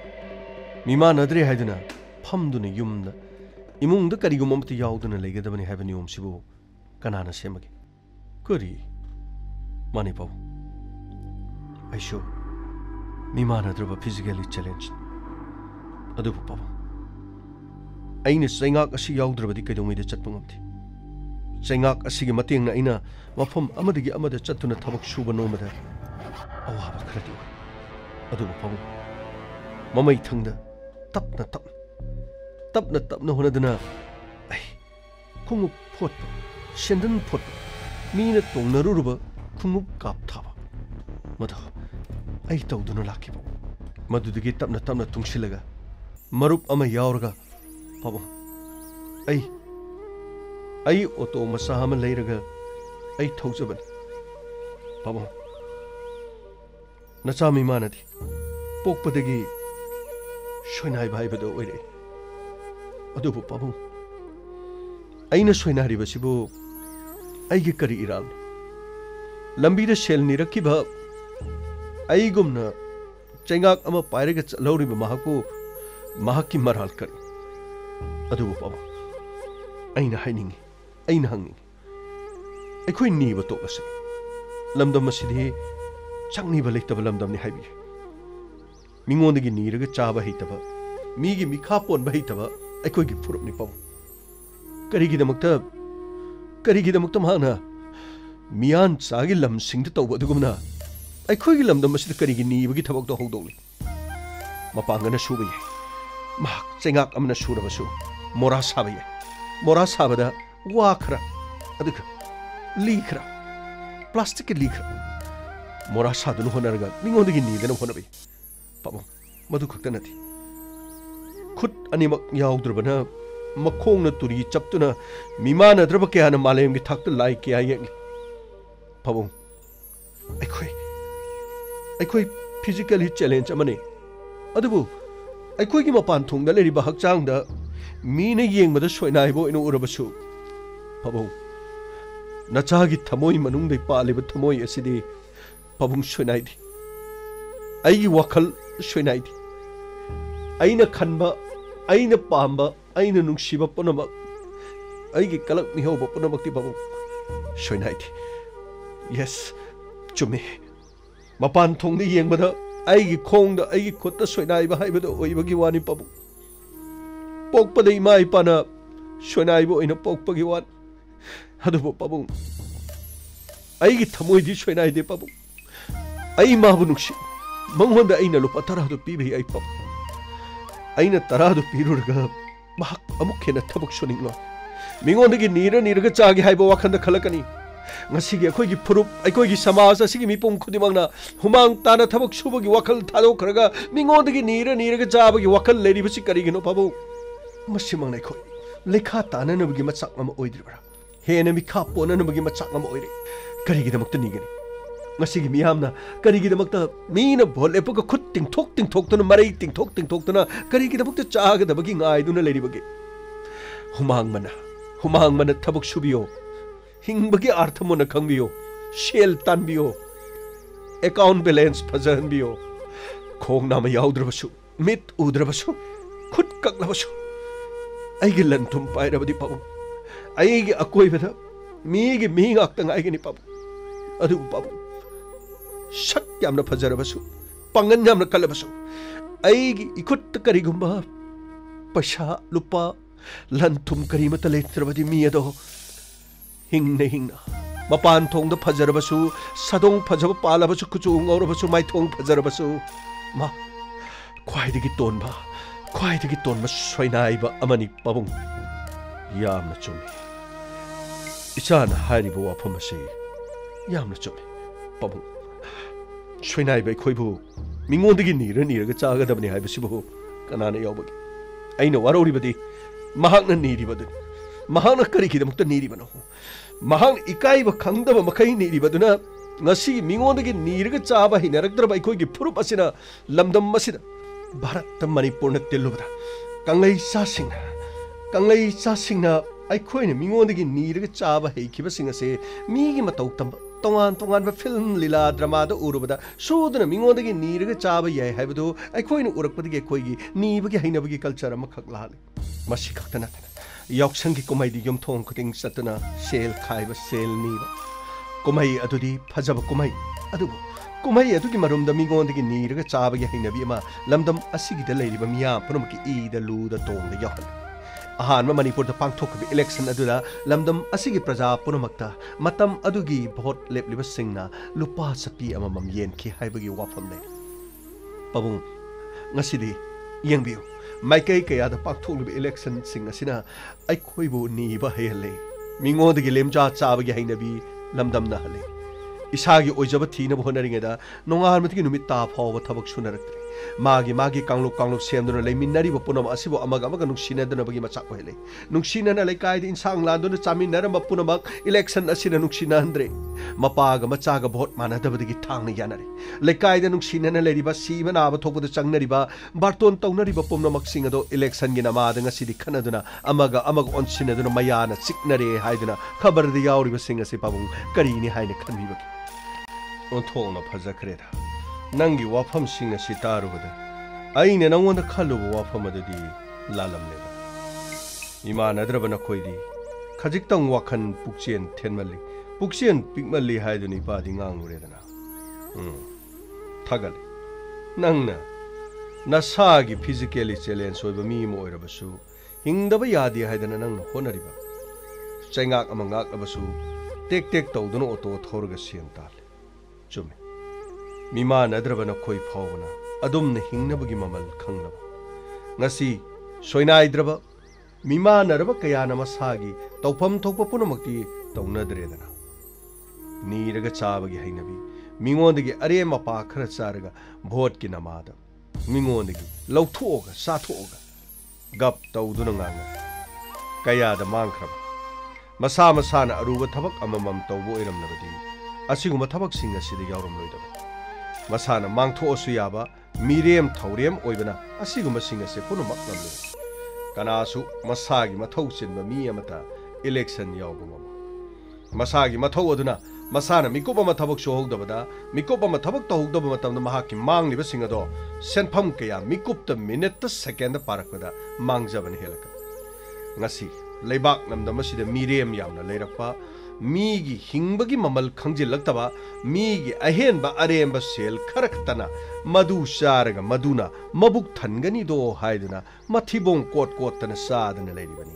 ꯃꯤꯃꯥꯟꯅꯗ꯭ꯔꯦ ꯍꯥꯏꯗꯨꯅ ꯐꯝꯗꯨꯅ ꯌꯨꯝꯗ ꯏꯃꯨꯡꯗ ꯀꯔꯤꯒꯨꯝꯕ ꯑꯃꯠꯇ ꯌꯥꯎꯗꯨꯅ ꯂꯩꯒꯗꯕꯅꯤ ꯍꯥꯏꯕ ꯅꯤꯌꯣꯝꯁꯤꯕꯨ ꯀꯅꯥꯅ ꯁꯦꯝꯃꯒꯦ ꯀꯔꯤ ꯃꯥꯅꯤ ꯄꯥꯕꯨꯡ ꯑꯩꯁꯨ ꯃꯤꯃꯥꯟꯅꯗ꯭ꯔꯕ ꯐꯤꯖꯤꯀꯦꯜꯂꯤ ꯆꯦꯂꯦꯟꯖ ꯑꯗꯨꯕꯨ ꯄꯥꯕꯨꯡ ꯑꯩꯅ ꯆꯩꯉꯥꯛ ꯑꯁꯤ ꯌꯥꯎꯗ꯭ꯔꯕꯗꯤ ꯀꯩꯗꯧꯉꯩꯗ ꯆꯠꯄ ꯉꯝꯗꯦ ꯆꯩꯉꯥꯛ ꯑꯁꯤꯒꯤ ꯃꯇꯦꯡꯅ ꯑꯩꯅ ꯃꯐꯝ ꯑꯃꯗꯒꯤ ꯑꯃꯗ ꯆꯠꯇꯨꯅ ꯊꯕꯛ ꯁꯨꯕ ꯅꯣꯝꯕꯗ ꯑꯋꯥꯕ ꯈꯔꯗꯤ ꯑꯣꯏ ꯑꯗꯨꯕꯨ ꯄꯥꯕꯨꯡ ꯃꯃꯩꯊꯪꯗ ꯇꯞꯅ ꯍꯣꯠꯅꯗꯨꯅ ꯑꯩ ꯈꯣꯡꯎꯞ ꯐꯣꯠꯄ ꯁꯦꯟꯗꯟ ꯐꯣꯠꯄ ꯃꯤꯅ ꯇꯣꯡꯅꯔꯨꯔꯕ ꯈꯣꯡꯎꯞ ꯀꯥꯞꯊꯥꯕ ꯃꯗꯨ ꯑꯩ ꯇꯧꯗꯨꯅ ꯂꯥꯛꯈꯤꯕ ꯃꯗꯨꯗꯒꯤ ꯇꯞꯅ ꯇꯨꯡꯁꯤꯜꯂꯒ ꯃꯔꯨꯞ ꯑꯃ ꯌꯥꯎꯔꯒ ꯄꯥꯕꯨꯡ ꯑꯩ ꯑꯣꯇꯣ ꯃꯆꯥ ꯑꯃ ꯂꯩꯔꯒ ꯑꯩ ꯊꯧꯖꯕꯅꯤ ꯄꯥꯕꯨꯡ ꯅꯆꯥ ꯃꯤꯃꯥꯟꯅꯗꯤ ꯄꯣꯛꯄꯗꯒꯤ ꯁꯣꯏꯅꯥꯏꯕ ꯍꯥꯏꯕꯗꯨ ꯑꯣꯏꯔꯛꯏ ꯑꯗꯨꯕꯨ ꯄꯥꯕꯨꯡ ꯑꯩꯅ ꯁꯣꯏꯅꯥꯏꯔꯤꯕꯁꯤꯕꯨ ꯑꯩꯒꯤ ꯀꯔꯤ ꯏꯔꯥꯜꯅꯤ ꯂꯝꯕꯤꯗ ꯁꯦꯜ ꯅꯤꯔꯛꯈꯤꯕ ꯑꯩꯒꯨꯝꯅ ꯆꯩꯉꯥꯛ ꯑꯃ ꯄꯥꯏꯔꯒ ꯆꯠꯍꯧꯔꯤꯕ ꯃꯍꯥꯛꯄꯨ ꯃꯍꯥꯛꯀꯤ ꯃꯔꯥꯜ ꯀꯔꯤ ꯑꯗꯨꯕꯨ ꯄꯥꯕꯨꯡ ꯑꯩꯅ ꯍꯥꯏꯅꯤꯡꯉꯤ ꯑꯩꯅ ꯍꯪꯅꯤꯡꯉꯤ ꯑꯩꯈꯣꯏ ꯅꯤꯕ ꯇꯣꯛꯂꯁꯤ ꯂꯝꯗꯝ ꯑꯁꯤꯗꯤ ꯆꯪꯅꯤꯕ ꯂꯩꯇꯕ ꯂꯝꯗꯝꯅꯤ ꯍꯥꯏꯕꯤꯌꯨ ꯃꯤꯉꯣꯟꯗꯒꯤ ꯅꯤꯔꯒ ꯆꯥꯕ ꯍꯩꯇꯕ ꯃꯤꯒꯤ ꯃꯤꯈꯥ ꯄꯣꯟꯕ ꯍꯩꯇꯕ ꯑꯩꯈꯣꯏꯒꯤ ꯐꯨꯔꯨꯞꯅꯤ ꯄꯥꯕꯨꯡ ꯀꯔꯤꯒꯤꯗꯃꯛꯇ ꯃꯍꯥꯛꯅ ꯃꯤꯌꯥꯟ ꯆꯥꯒꯤ ꯂꯝꯁꯤꯡꯗ ꯇꯧꯕ ꯑꯗꯨꯒꯨꯝꯅ ꯑꯩꯈꯣꯏꯒꯤ ꯂꯝꯗꯝ ꯑꯁꯤꯗ ꯀꯔꯤꯒꯤ ꯅꯤꯕꯒꯤ ꯊꯕꯛꯇꯣ ꯍꯧꯗꯣꯛꯂꯤ ꯃꯄꯥꯡꯒꯅ ꯁꯨꯕ ꯌꯥꯏ ꯃꯍꯥꯛ ꯆꯩꯉꯥꯛ ꯑꯃꯅ ꯁꯨꯔꯕꯁꯨ ꯃꯣꯔꯥ ꯁꯥꯕ ꯌꯥꯏ ꯃꯣꯔꯥ ꯁꯥꯕꯗ ꯋꯥ ꯈꯔ ꯑꯗꯨꯒ ꯂꯤ ꯈꯔ ꯄ꯭ꯂꯥꯁꯇꯤꯛꯀꯤ ꯂꯤ ꯈꯔ ꯃꯣꯔꯥ ꯁꯥꯗꯨꯅ ꯍꯣꯠꯅꯔꯒ ꯃꯤꯉꯣꯟꯗꯒꯤ ꯅꯤꯗꯅ ꯍꯣꯠꯅꯕ ꯌꯥꯏ ꯄꯥꯕꯨꯡ ꯃꯗꯨ ꯈꯛꯇ ꯅꯠꯇꯦ ꯈꯨꯠ ꯑꯅꯤꯃꯛ ꯌꯥꯎꯗ꯭ꯔꯕꯅ ꯃꯈꯣꯡꯅ ꯇꯨꯔꯤ ꯆꯞꯇꯨꯅ ꯃꯤꯃꯥꯟꯅꯗ꯭ꯔꯕ ꯀꯌꯥꯅ ꯃꯥꯂꯦꯝꯒꯤ ꯊꯥꯛꯇ ꯂꯥꯏ ꯀꯌꯥ ꯌꯦꯛꯂꯤ ꯄꯥꯕꯨꯡ ꯑꯩꯈꯣꯏ ꯐꯤꯖꯤꯀꯦꯜꯂꯤ ꯆꯦꯂꯦꯟꯖ ꯑꯃꯅꯤ ꯑꯗꯨꯕꯨ ꯑꯩꯈꯣꯏꯒꯤ ꯃꯄꯥꯟ ꯊꯣꯡꯗ ꯂꯩꯔꯤꯕ ꯍꯛꯆꯥꯡꯗ ꯃꯤꯅ ꯌꯦꯡꯕꯗ ꯁꯣꯏꯅꯥꯏꯕ ꯑꯣꯏꯅ ꯎꯔꯕꯁꯨ ꯄꯥꯕꯨꯡ ꯅꯆꯥꯒꯤ ꯊꯃꯣꯏ ꯃꯅꯨꯡꯗ ꯄꯥꯜꯂꯤꯕ ꯊꯃꯣꯏ ꯑꯁꯤꯗꯤ ꯄꯥꯕꯨꯡ ꯁꯣꯏꯅꯥꯏꯗꯦ ꯑꯩꯒꯤ ꯋꯥꯈꯜ ꯁꯣꯏꯅꯥꯏꯗꯦ ꯑꯩꯅ ꯈꯟꯕ ꯑꯩꯅ ꯄꯥꯝꯕ ꯑꯩꯅ ꯅꯨꯡꯁꯤꯕ ꯄꯨꯝꯅꯃꯛ ꯑꯩꯒꯤ ꯀꯂꯛ ꯃꯤꯍꯧꯕ ꯄꯨꯝꯅꯃꯛꯇꯤ ꯄꯥꯕꯨꯡ ꯁꯣꯏꯅꯥꯏꯗꯦ ꯌꯦꯁ ꯆꯨꯝꯃꯤ ꯃꯄꯥꯟ ꯊꯣꯡꯗ ꯌꯦꯡꯕꯗ ꯑꯩꯒꯤ ꯈꯣꯡꯗ ꯑꯩꯒꯤ ꯈꯨꯠꯇ ꯁꯣꯏꯅꯥꯏꯕ ꯍꯥꯏꯕꯗꯨ ꯑꯣꯏꯕꯒꯤ ꯋꯥꯅꯤ ꯄꯥꯕꯨꯡ ꯄꯣꯛꯄꯗ ꯏꯃꯥ ꯏꯄꯥꯅ ꯁꯣꯏꯅꯥꯏꯕ ꯑꯣꯏꯅ ꯄꯣꯛꯄꯒꯤ ꯋꯥꯅꯤ ꯑꯗꯨꯕꯨ ꯄꯥꯕꯨꯡ ꯑꯩꯒꯤ ꯊꯃꯣꯏꯗꯤ ꯁꯣꯏꯅꯥꯏꯗꯦ ꯄꯥꯕꯨꯡ ꯑꯩ ꯃꯥꯕꯨ ꯅꯨꯡꯁꯤ ꯃꯉꯣꯟꯗ ꯑꯩꯅ ꯂꯨꯄꯥ 10ꯗꯨ ꯄꯤꯕ ꯌꯥꯏ ꯄꯥꯕꯨꯡ ꯑꯩꯅ 10ꯗꯨ ꯄꯤꯔꯨꯔꯒ ꯃꯍꯥꯛ ꯑꯃꯨꯛ ꯍꯦꯟꯅ ꯊꯕꯛ ꯁꯨꯅꯤꯡꯂꯣꯏ ꯃꯤꯉꯣꯟꯗꯒꯤ ꯅꯤꯔꯒ ꯆꯥꯒꯦ ꯍꯥꯏꯕ ꯋꯥꯈꯜꯗ ꯈꯜꯂꯛꯀꯅꯤ ꯉꯁꯤꯒꯤ ꯑꯩꯈꯣꯏꯒꯤ ꯐꯨꯔꯨꯞ ꯑꯩꯈꯣꯏꯒꯤ ꯁꯃꯥꯖ ꯑꯁꯤꯒꯤ ꯃꯤꯄꯨꯝ ꯈꯨꯗꯤꯡꯃꯛꯅ ꯍꯨꯃꯥꯡ ꯇꯥꯅ ꯊꯕꯛ ꯁꯨꯕꯒꯤ ꯋꯥꯈꯜ ꯊꯥꯗꯣꯛꯈ꯭ꯔꯒ ꯃꯤꯉꯣꯟꯗꯒꯤ ꯅꯤꯔꯒ ꯆꯥꯕꯒꯤ ꯋꯥꯈꯜ ꯂꯩꯔꯤꯕꯁꯤ ꯀꯔꯤꯒꯤꯅꯣ ꯄꯥꯕꯨꯡ ꯃꯁꯤꯃꯛꯅ ꯑꯩꯈꯣꯏ ꯂꯩꯈꯥ ꯇꯥꯅꯅꯕꯒꯤ ꯃꯆꯥꯛ ꯑꯃ ꯑꯣꯏꯗ꯭ꯔꯤꯕ꯭ꯔꯥ ꯍꯦꯟꯅ ꯃꯤꯈꯥ ꯄꯣꯟꯅꯅꯕꯒꯤ ꯃꯆꯥꯛ ꯑꯃ ꯑꯣꯏꯔꯦ ꯀꯔꯤꯒꯤꯗꯃꯛꯇ ꯅꯤꯒꯅꯤ ꯉꯁꯤꯒꯤ ꯃꯤꯌꯥꯝꯅ ꯀꯔꯤꯒꯤꯗꯃꯛꯇ ꯃꯤꯅ ꯚꯣꯠ ꯂꯦꯞꯄꯒ ꯈꯨꯠ ꯇꯤꯡꯊꯣꯛꯇꯨꯅ ꯃꯔꯩ ꯇꯤꯡꯊꯣꯛꯇꯨꯅ ꯀꯔꯤꯒꯤꯗꯃꯛꯇ ꯆꯥꯒꯗꯕꯒꯤ ꯉꯥꯏꯗꯨꯅ ꯂꯩꯔꯤꯕꯒꯦ ꯍꯨꯃꯥꯡ ꯃꯅ ꯊꯕꯛ ꯁꯨꯕꯤꯌꯣ ꯍꯤꯡꯕꯒꯤ ꯑꯥꯔꯊ ꯃꯨꯟꯅ ꯈꯪꯕꯤꯌꯣ ꯁꯦꯜ ꯇꯥꯟꯕꯤꯌꯣ account balance fajahanbiyo khong nama yaudраbasu mit udrabasu khut kaklabasu aigi lantum pairabadi pabung aigi akoibada migi mi ngakta ngaigini pabung adu pabung sak yamna fajarabasu pangan yamna kalabasu aigi ikut karigumba paisa lupa lantum karimata letrabadi mi ado hingna mapan thongda fajarabasu sadong fajaba palabasu kuchu ngaurabasu mai thong fajarabasu ma khwaidagi tonba soinaiba amani pabung yamna chumi ichana hariba wafam ase yamna chumi pabung soinaiba khoibu mingondagi niraga chagadabani haibasibu kanana yawbagi aina waroribadi mahakna niribadu mahakna karigidamukta niribano mahang ikaiba khangdaba makai niribaduna ngasi mingondagi niraga chaba hinarakdraba ikhoigi phurup asina lamdam masida bharat manipurna tilubada kanglai sasingna aikhoina mingondagi niraga chaba heikiba singase migi matau tamba tongan ba film lila drama da urubada sudana mingondagi niraga chaba yai haibadu aikhoina urakpadagi khoigi nibagi hainabagi culture ama khaklale masi khaktana yauksangi komai di yom thong khuting satana sel khaiba sel niba komai adudi phajaba komai adubu komai adugi marumda mingondagi niraga chabagi hainabi ama lamdam asigi da leiriba miya punamki e da lu da tong da yahal ahan ma manipur da pangthokbi election aduda lamdam asigi praja punamakta matam adugi vote lepliba singna lupa sapi ama mam yen ki haibagi wafam le pabung ngasidi yengbiu maikai kaya da pangthokbi election sing asina ai khoibu ni ba hele mingondagi lemja chabagi hainabi lamdam na hale isagi oijaba thina bonaringeda nongar matiki numit ta phawa thabak sunaraktre magi kangluk semduna leiminari ba punam asibo amaga nuksina dana bagi macha ko hele nuksina na laikai din sang landuna chaminara ma punamak election asina nuksina andre mapaga machaga vote mana dabadigi thangna yanare laikai da nuksina na leriba siba na ba thokbada changnariba barton taunariba punamak singado election gi namada ngasidi khanaduna amaga onsinaduna mayana chiknare haiduna khabar da yauriba singa se pabung karini haina khanbiba onthongna phajakreda nangi wafam singa sitarubada aine nangonda khalubu wafam adadi lalamleba imanadravana khoidi khajiktang wakhan pukchen thenmali pukchen pikmali haiduni padi ngangluredana thagal nangna nasagi physically challenge oiba mi mo oirabasu hingdaba yadi haidana nangna honariba chaingak amangak abasu tek tawduna auto thorga siental chume mima nadrabana khoi phawna adumna hingnabagi mamal khangnaba ngasi soinaidraba mima naraba kayana masagi tawpham thokpa punamakti tawnadredana niraga chabagi hainabi mingondagi are mapa khara charaga vote ki namada mingondagi lauthoga sathoga gap tawduna nganga kayada mangkhraba masana aruba thabak amamam tawbo iramnabadi asiguma thabak singa sida yawram loidaba masana mangthosu yaba mirem thaurem oibana asiguma singa se punumak namle kanasu masagi mathau chinba mi amata election yawbuma masagi mathau aduna masana mikup ama thabak sohogdabada mikup ama thabak tawhogdaba matamda mahaki mangliba singado senpham kaya mikupta minute second parakpada mangjabani helaka ngasi leibak namdama sida mirem yawna leirakpa migi hingbagi mamal khangjilaktaba migi ahenba aremba sel kharakhtana madu saraga maduna mabuk thangani do haiduna mathibong kot tana sadana leiribani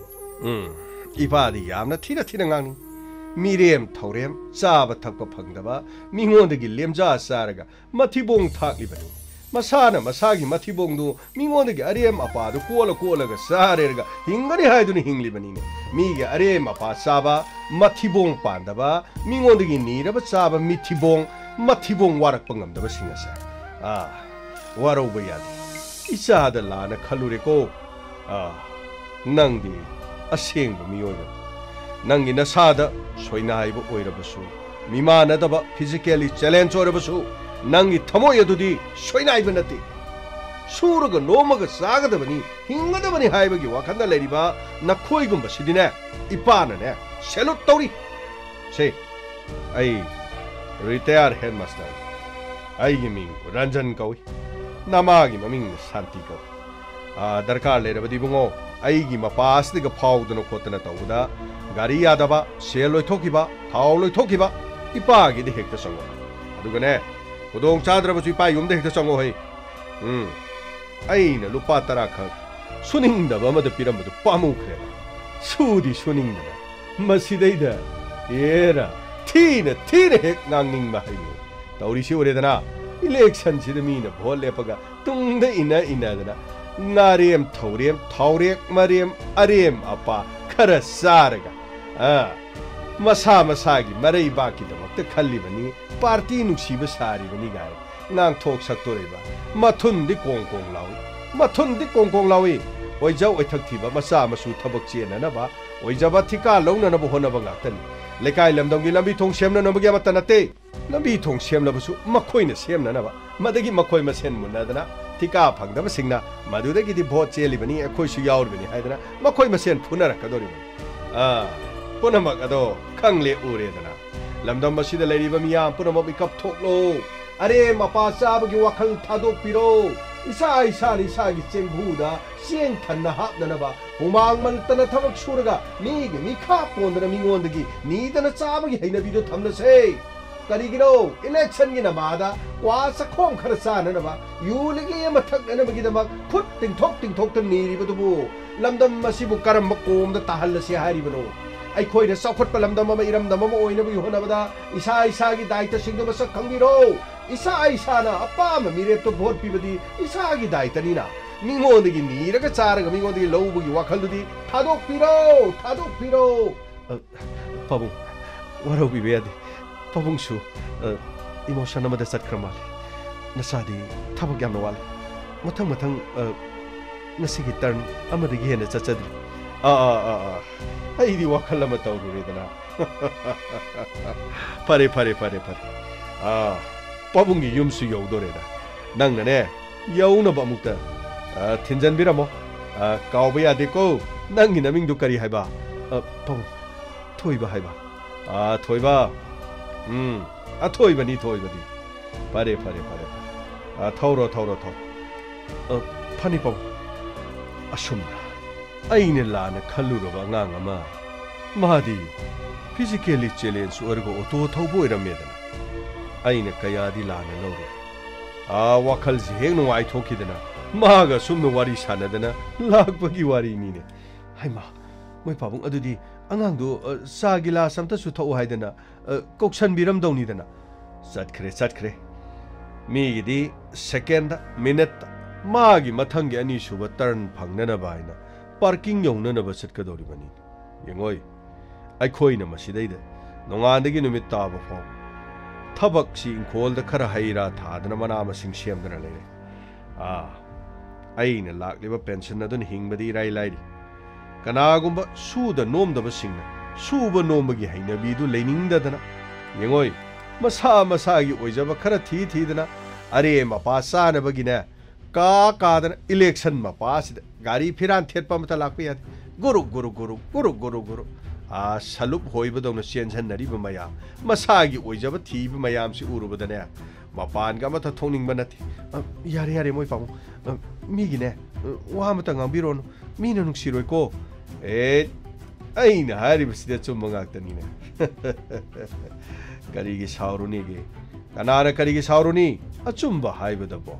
ibadi yamna thina ngani mirem thaurem chaba thakpa phangdaba mingondagi lemja saraga mathibong thaklibani masana masagi mathibongdu mingondagi arem apadu kola sarerga hingani haiduna hinglibani migi arem apa chaba mathibong pandaba mingondagi niraba chaba mathibong warak pangamdaba singasa waroba yadi isada lana khalureko nangdi asengba miyoga nangi nasada soinaiba oirabasu mimanadaba physically challenge oirabasu nangi thamoy adudi soinaiba nati suraga nomaga sagadabani hingadabani haibagi wakhanda leiriba nakhoigumba sidine ipana ne salute tauri se ai retire headmaster ꯑꯩꯒꯤ ꯃꯤꯡ ꯔꯟꯖꯟ ꯀꯧꯏ ꯅꯃꯥꯒꯤ ꯃꯃꯤꯡꯅ ꯁꯥꯟꯇꯤ ꯀꯧꯏ ꯗꯔꯀꯥꯔ ꯂꯩꯔꯕꯗꯤ ꯏꯕꯨꯡꯉꯣ ꯑꯩꯒꯤ ꯃꯄꯥꯁꯤꯗꯒ ꯐꯥꯎꯗꯅ ꯈꯣꯠꯇꯅ ꯇꯧꯕꯗ ꯒꯥꯔꯤ ꯌꯥꯗꯕ ꯁꯦꯜ ꯂꯣꯏꯊꯣꯛꯈꯤꯕ ꯊꯥꯎ ꯂꯣꯏꯊꯣꯛꯈꯤꯕ ꯏꯄꯥꯒꯤꯗ ꯍꯦꯛꯇ ꯆꯪꯉꯣ ꯑꯗꯨꯒꯅꯦ ꯈꯨꯗꯣꯡ ꯆꯥꯗ꯭ꯔꯕꯁꯨ ꯏꯄꯥ ꯌꯨꯝꯗ ꯍꯦꯛꯇ ꯆꯪꯉꯣ ꯍꯩ ꯑꯩꯅ ꯂꯨꯄꯥ 10 ꯈꯛ ꯁꯨꯅꯤꯡꯗꯕ ꯑꯃꯗ ꯄꯤꯔꯝꯕꯗꯨ ꯄꯥꯝꯃꯨꯈ꯭ꯔꯦ ꯁꯨꯗꯤ ꯁꯨꯅꯤꯡꯗꯅ ꯃꯁꯤꯗꯩꯗ ꯌꯦꯔ ꯊꯤꯅ ꯍꯦꯛ ꯉꯥꯡꯅꯤꯡꯕ ꯍꯩꯅꯤ ꯇꯧꯔꯤꯁꯤ ꯎꯔꯦꯗꯅ इलेक्शनसिद मीना भोट लेपगा तुंगद इनदना नारेम थौरेम थाउरेक मरेम अरेम अपा खरा सारगा मसा मसागी मरई बाकीदमक्ता खल्लिबनी पार्टी नुक्सीब सारिबनी गाय नांगथोक सक्तोरेबा मथुनदि कोंग लावी ओइजाव ओइथक्थिबा मसा मसु थबक चेननबा ओइजाबा थिका लौननबा होनबा गाक्तनी लेकाय लमदंगी लंबी थोंग सेमननबगे मत नते लंबी थोंग सेमनबसु मखोइना सेमननबा मदगी मखोइ मसेन मुनदना थिका फंगदबा सिंगना मदुदगिदि भोट चेलिबनी अखोइसु याउरबनी हायदना मखोइ मसेन फुनरकदोरिबनी पुनमक अदो खंगले उरेदना लमदम मसिदा लेरिबा मियाम पुनमक इकप थोकलो अरे मपा चाबगी वखल थादोकपिरो इसागी चेंगभुदा चेंग थन्ना हापननबा हुमांग मनतना थबक सुरगा मीगी मिखा पोंदना मिंगोंदगी नीदना चाबगी हैनबिदो थमनसे करिगिनो इलेक्शन गी नमादा वा सखों खर चाननबा युलिगी मथकनबगी दमक खुद टिंगथोक नीरिबदुबु लमदम मसिबु करम कोमदा ताहल्लसे हारिबनो अखोइना चौखटपा लमदम अमा इरमदम अमा ओइनबु होनबदा इसागी दायित्व सिंगदो मसक खंगिरो इसाना अपाम मिरेपतो भोट पीबदी इसागी दायित्वनिना मिंगोंदगी नीरगा चारगा मिंगोंदगी लौबगी वाखलदुदी थादोकपिरो पाबुंग वरौबीबे यादे पाबुंगसु इमोशन अमदा चटख्रा माले नसादी थबक यामना वाले मथंग नसिगी टर्न अमदगी हेना चचद्री अईदी वाखल अमा तौरुरेदना फरे पाबुंगी युमसु यौदोरेदा नंगनने यौनबा अमुक्ता थिनजनबिरमो कावबा यादेको नंगी नमिंगदु करी हाइबा पाबुंग थोइबा हाइबा थोइबा थोइबनी फरे थौरो फनी पाबुंग असुमना अइने लाना खल्लुरबा ngang ama mahadi physically challenge orgo auto thaubo iramedana aina kayadi lana lawre wakhal ji heng nuai thokidana maga sumno wari sanadana lakbagi wari nine haima moi pabung adudi angang du sa gila samta su thau haidana koksan biram dawni dana satkhre mi gidi second minute magi mathangi ani suba turn phangnana baina parking यौननबा चटकदौरिबनी यंगोय अखोइना मसिदैदा नोंगांदगी नुमित ताबा फाव थबक सि इंखोलदा खरा हैरा थादना मना मसिंग सेमदना लेरे अइना लाक्लिबा पेंशन अदुन हिंगबदी राय लाइरी कनागुंबा सुदा नोमदबा सिंगना सुबा नोमबगी हैनबीदु लेनिंगदना यंगोय मसागी ओइजबा खरा थीदना अरे मपा सानबगिना कादन इलेक्शन मपासिद गाड़ी फिरान थेटपा मत लाप याद गुरु सलुप होइबदौन चेंजनरीब मयाम मसागी ओइजब थीब मयाम से उरुबदने मपान गा मत थोनिंग नथि यारे मोय पामु मीगिने वा मत गांबिरोन मीना नुक्सिरोइको अइना हारिबसिदे चुम गाक्तनिने करिगी सावरुनीगे कनाना करिगी सावरुनी अचुम्बा हाइबदबो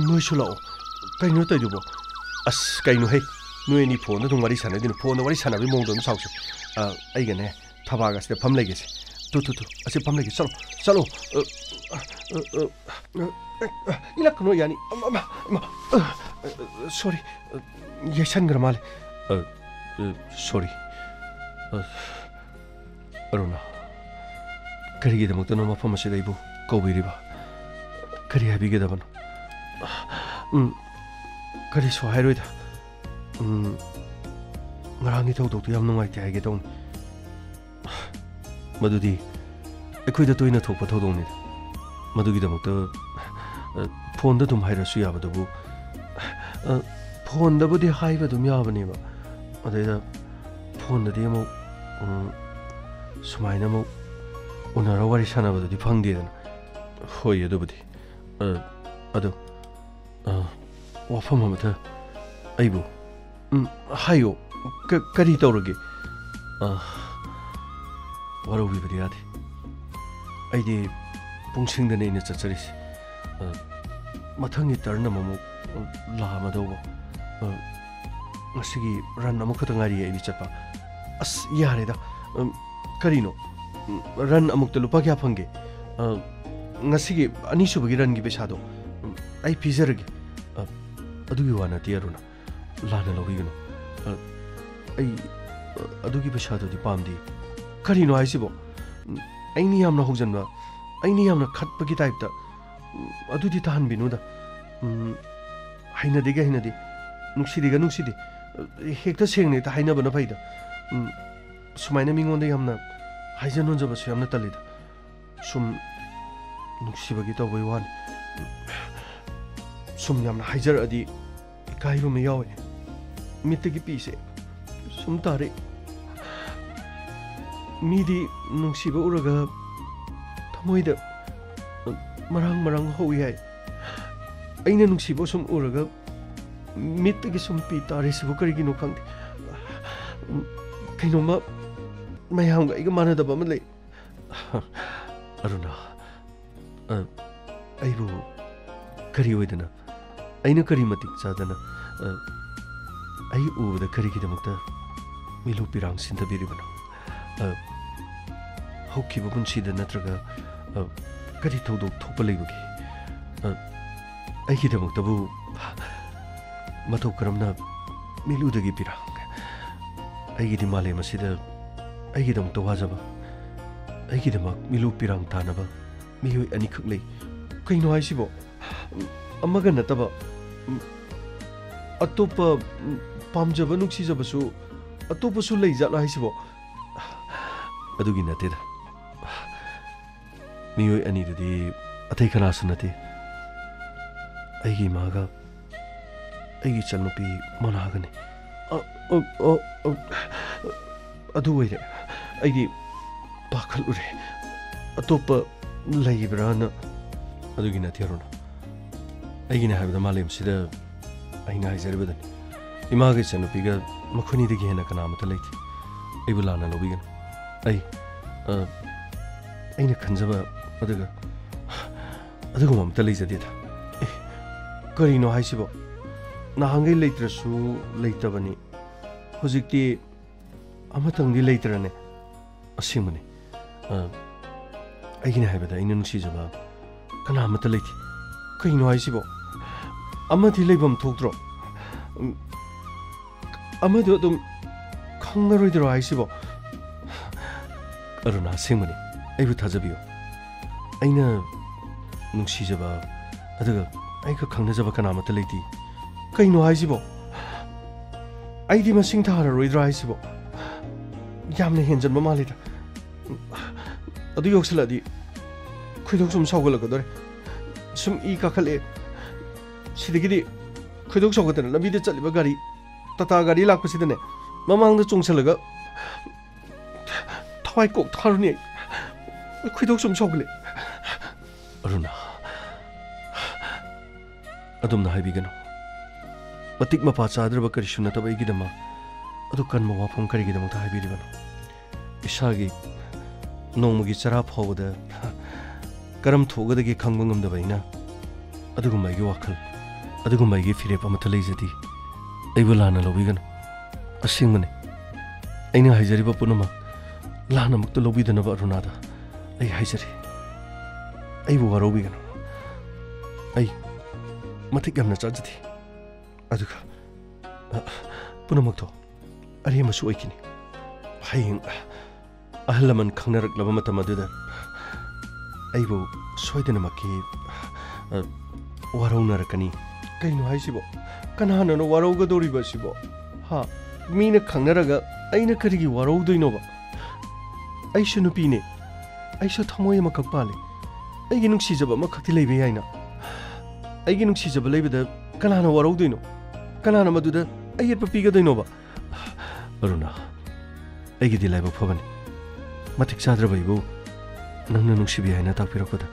नोइसु लाओ कइनो तैदुबो अस कइनो है नोइनी फोन दु वारी सानदिन फोन वारी सानबि मोंदो साउसे आइगने थबागासते फम लेगेसे तु असे फम लेगे चलो इलकनो यानी सॉरी येसन ग्रमाले सॉरी अरुणा करिगिदमक्तनो मफम असे दैबो कौबिरिबा करी हाबिगेदबनो करी सो हाइरोइदा ngrangi tawdok yam nungai ti haige dong madudi ekhoida toina thokpa thodong ni madugi damakta phone da dum haira su yaba dabu phone da budi haiba dum yaba ni ba adaida phone da demo sumaina mo ꯎꯅꯔ ꯋꯥꯔꯤ ꯁꯥꯟꯅꯕꯗꯨꯗꯤ ꯐꯪꯗꯦꯗꯅ ꯍꯣꯏ ꯑꯗꯨꯕꯨꯗꯤ ꯑꯗꯣ ꯋꯥꯐꯝ ꯑꯃꯇ ꯑꯩꯕꯨ ꯍꯥꯏꯌꯣ ꯀꯔꯤ ꯇꯧꯔꯒꯦ ꯋꯥꯔꯧꯕꯤꯕꯗꯤ ꯌꯥꯗꯦ ꯑꯩꯗꯤ ꯄꯨꯡꯁꯤꯡꯗꯅ ꯑꯩꯅ ꯆꯠꯆꯔꯤꯁꯤ ꯃꯊꯪꯒꯤ ꯇꯔꯟ ꯑꯃꯃꯨꯛ ꯂꯥꯛꯑꯃꯗꯧꯕ ꯉꯁꯤꯒꯤ ꯔꯟ ꯑꯃꯈꯛꯇ ꯉꯥꯏꯔꯤ ꯑꯩꯗꯤ ꯆꯠꯄ ꯑꯁ ꯌꯥꯔꯦꯗ ꯀꯔꯤꯅꯣ ꯔꯟ ꯑꯃꯨꯛꯇ ꯂꯨꯄꯥ ꯀꯌꯥ ꯐꯪꯒꯦ ngasi ani subagi ran gi pesado ai pizaragi adugi wana tiaruna lana lawigano ai adugi pesado di pamdi kari no aisibo ai ni yamna hojanba ai ni yamna khatpagi type ta adudi tahan binuda haina dega haina di nuksidi hekta sengne ta haina bana faida sumaina mingonda yamna haijanon jaba su yamna talida sum nuksibagi tawbai wan sum yamna haijar adi kaiba me yawe mitagi pise sum tare midi nuksiba uraga thamoida marang howi hai aina nuksiba sum uraga mitagi sum pi tare sibu karigi no khangdi kainoma mayam ga iga manadaba ma lei aruna aibu kari oidana aina kari matik chadana ai ubada kari gidamakta milu pirang sinta biribana hokkiba punsida natraga kari thodok thopa leibagi ai gidamaktabu mathau karamna miludagi pirang ai gidi male masida ai gidamakta wajaba ai gidamak milu pirang tanaba miyoi ani khaklei kaino haisibo amaga nataba atopa pamjaba nuksijaba su atopa su leijala haisibo adugi nateda miyoi ani dudi athai khana sunate aigi maga aigi chalnupi managane adu oire aigi pakhal ure atopa ꯂꯩꯕ꯭ꯔꯥꯅ ꯑꯗꯨꯒꯤ ꯅꯠꯇꯦꯔꯣꯅ ꯑꯩꯒꯤꯅ ꯍꯥꯏꯕꯗ ꯃꯥꯂꯦꯝ ꯁꯤꯗ ꯑꯩꯅ ꯍꯥꯏꯖꯔꯤꯕꯗꯅꯤ ꯏꯃꯥꯒ ꯏꯆꯟꯅꯨꯄꯤꯒ ꯃꯈꯣꯏꯅꯤꯗꯒꯤ ꯍꯦꯟꯅ ꯀꯅꯥꯃꯠꯇ ꯂꯩꯇꯦ ꯑꯩꯕꯨ ꯂꯥꯟꯅ ꯂꯧꯕꯤꯒꯅꯨ ꯑꯩꯅ ꯈꯟꯖꯕ ꯑꯗꯨꯒꯨꯝꯕ ꯑꯃꯇ ꯂꯩꯖꯗꯦꯗ ꯀꯔꯤꯅꯣ ꯍꯥꯏꯁꯤꯕꯣ ꯅꯍꯥꯟꯒꯩ ꯂꯩꯇ꯭ꯔꯁꯨ ꯂꯩꯇꯕꯅꯤ ꯍꯧꯖꯤꯛꯇꯤ ꯑꯃꯇꯪꯗꯤ ꯂꯩꯇ꯭ꯔꯅꯦ ꯑꯁꯦꯡꯕꯅꯤ ꯑꯩꯒꯤꯅ ꯍꯥꯏꯕꯗ ꯑꯩꯅ ꯅꯨꯡꯁꯤꯖꯕ ꯀꯅꯥꯃꯠꯇ ꯂꯩꯇꯦ ꯀꯩꯅꯣ ꯍꯥꯏꯁꯤꯕꯣ ꯑꯃꯗꯤ ꯂꯩꯐꯝ ꯊꯣꯛꯇ꯭ꯔꯣ ꯑꯃꯗꯣ ꯑꯗꯨꯝ ꯈꯪꯉꯔꯣꯏꯗ꯭ꯔꯣ ꯍꯥꯏꯁꯤꯕꯣ ꯑꯔꯨꯅꯥ ꯑꯁꯦꯡꯕꯅꯤ ꯑꯩꯕꯨ ꯊꯥꯖꯕꯤꯌꯨ ꯑꯩꯅ ꯅꯨꯡꯁꯤꯖꯕ ꯑꯗꯨꯒ ꯑꯩꯒ ꯈꯪꯅꯖꯕ ꯀꯅꯥꯃꯠꯇ ꯂꯩꯇꯦ ꯀꯩꯅꯣ ꯍꯥꯏꯁꯤꯕꯣ ꯑꯩꯗꯤ ꯃꯁꯤꯡ ꯊꯥꯔꯔꯣꯏꯗ꯭ꯔꯥ ꯍꯥꯏꯁꯤꯕꯣ ꯌꯥꯝꯅ ꯍꯦꯟꯖꯟꯕ ꯃꯥꯜꯂꯤꯗ ꯑꯗꯨ ꯌꯧꯁꯜꯂꯛꯑꯗꯤ ꯈꯣꯏꯗꯧ ꯁꯨꯝ ꯁꯥꯎꯒꯠꯂꯛꯀꯗꯣꯔꯦ ꯁꯨꯝ ꯏ ꯀꯥꯈꯠꯂꯛꯑꯦ ꯁꯤꯗꯒꯤꯗꯤ ꯈꯣꯏꯗꯧ ꯁꯥꯎꯒꯠꯇꯅ ꯂꯝꯕꯤꯗ ꯆꯠꯂꯤꯕ ꯒꯥꯔꯤ ꯇꯥꯇꯥ ꯒꯥꯔꯤ ꯂꯥꯛꯄꯁꯤꯗꯅꯦ ꯃꯃꯥꯡꯗ ꯆꯣꯡꯁꯜꯂꯒ ꯊꯋꯥꯏ ꯀꯣꯛ ꯊꯥꯔꯨꯅꯤ ꯑꯩ ꯈꯣꯏꯗꯧ ꯁꯨꯝ ꯁꯥꯎꯒꯠꯂꯦ ꯑꯔꯨꯅꯥ ꯑꯗꯨꯝꯅ ꯍꯥꯏꯕꯤꯒꯅꯨ ꯃꯇꯤꯛ ꯃꯄꯥ ꯆꯥꯗ꯭ꯔꯕ ꯀꯔꯤꯁꯨ ꯅꯠꯇꯕ ꯑꯩꯒꯤꯗꯃꯛ ꯑꯗꯨ ꯀꯟꯕ ꯋꯥꯐꯝ ꯀꯔꯤꯒꯤꯗꯃꯛꯇ ꯍꯥꯏꯕꯤꯔꯤꯕꯅꯣ ꯏꯁꯥꯒꯤ ꯅꯣꯡꯃꯒꯤ ꯆꯔꯥ ꯐꯥꯎꯕꯗ ꯀꯔꯝ ꯊꯣꯛꯒꯗꯒꯦ ꯈꯪꯕ ꯉꯝꯗꯕ ꯑꯩꯅ ꯑꯗꯨꯒꯨꯝꯕ ꯑꯩꯒꯤ ꯋꯥꯈꯜ ꯑꯗꯨꯒꯨꯝꯕ ꯑꯩꯒꯤ ꯐꯤꯔꯦꯞ ꯑꯃꯠꯇ ꯂꯩꯖꯗꯦ ꯑꯩꯕꯨ ꯂꯥꯟꯅ ꯂꯧꯕꯤꯒꯅꯨ ꯑꯁꯦꯡꯕꯅꯤ ꯑꯩꯅ ꯍꯥꯏꯖꯔꯤꯕ ꯄꯨꯝꯅꯃꯛ ꯂꯥꯟꯅꯃꯛꯇ ꯂꯧꯕꯤꯗꯅꯕ ꯑꯔꯨꯅꯥꯗ ꯑꯩ ꯍꯥꯏꯖꯔꯤ ꯑꯩꯕꯨ ꯋꯥꯔꯧꯕꯤꯒꯅꯨ ꯑꯩ ꯃꯇꯤꯛ ꯌꯥꯝꯅ ꯆꯥꯖꯗꯦ ꯑꯗꯨꯒ ꯄꯨꯝꯅꯃꯛꯇꯣ ꯑꯔꯦꯝꯕꯁꯨ ꯑꯣꯏꯈꯤꯅꯤ ꯍꯌꯦꯡ ꯑꯍꯜ ꯂꯃꯟ ꯈꯪꯅꯔꯛꯂꯕ ꯃꯇꯝ ꯑꯗꯨꯗ ꯑꯩꯕꯨ ꯁꯣꯏꯗꯅꯃꯛꯀꯤ ꯋꯥꯔꯧꯅꯔꯛꯀꯅꯤ ꯀꯩꯅꯣ ꯍꯥꯏꯁꯤꯕꯣ ꯀꯅꯥꯅꯅꯣ ꯋꯥꯔꯧꯒꯗꯧꯔꯤꯕ ꯑꯁꯤꯕꯣ ꯍꯥ ꯃꯤꯅ ꯈꯪꯅꯔꯒ ꯑꯩꯅ ꯀꯔꯤꯒꯤ ꯋꯥꯔꯧꯗꯣꯏꯅꯣꯕ ꯑꯩꯁꯨ ꯅꯨꯄꯤꯅꯦ ꯑꯩꯁꯨ ꯊꯃꯣꯏ ꯑꯃꯈꯛ ꯄꯥꯜꯂꯤ ꯑꯩꯒꯤ ꯅꯨꯡꯁꯤꯖꯕ ꯑꯃꯈꯛꯇꯤ ꯂꯩꯕ ꯌꯥꯏꯅ ꯑꯩꯒꯤ ꯅꯨꯡꯁꯤꯖꯕ ꯂꯩꯕꯗ ꯀꯅꯥꯅ ꯋꯥꯔꯧꯗꯣꯏꯅꯣ ꯀꯅꯥꯅ ꯃꯗꯨꯗ ꯑꯌꯦꯠꯄ ꯄꯤꯒꯗꯣꯏꯅꯣꯕ ꯑꯔꯨꯅꯥ ꯑꯩꯒꯤꯗꯤ ꯂꯥꯏꯕꯛ ꯐꯕꯅꯤ ꯃꯇꯤꯛ ꯆꯥꯗ꯭ꯔꯕ ꯑꯩꯕꯨ ꯅꯪꯅ ꯅꯨꯡꯁꯤꯕꯤ ꯍꯥꯏꯅ ꯇꯥꯛꯄꯤꯔꯛꯄꯗ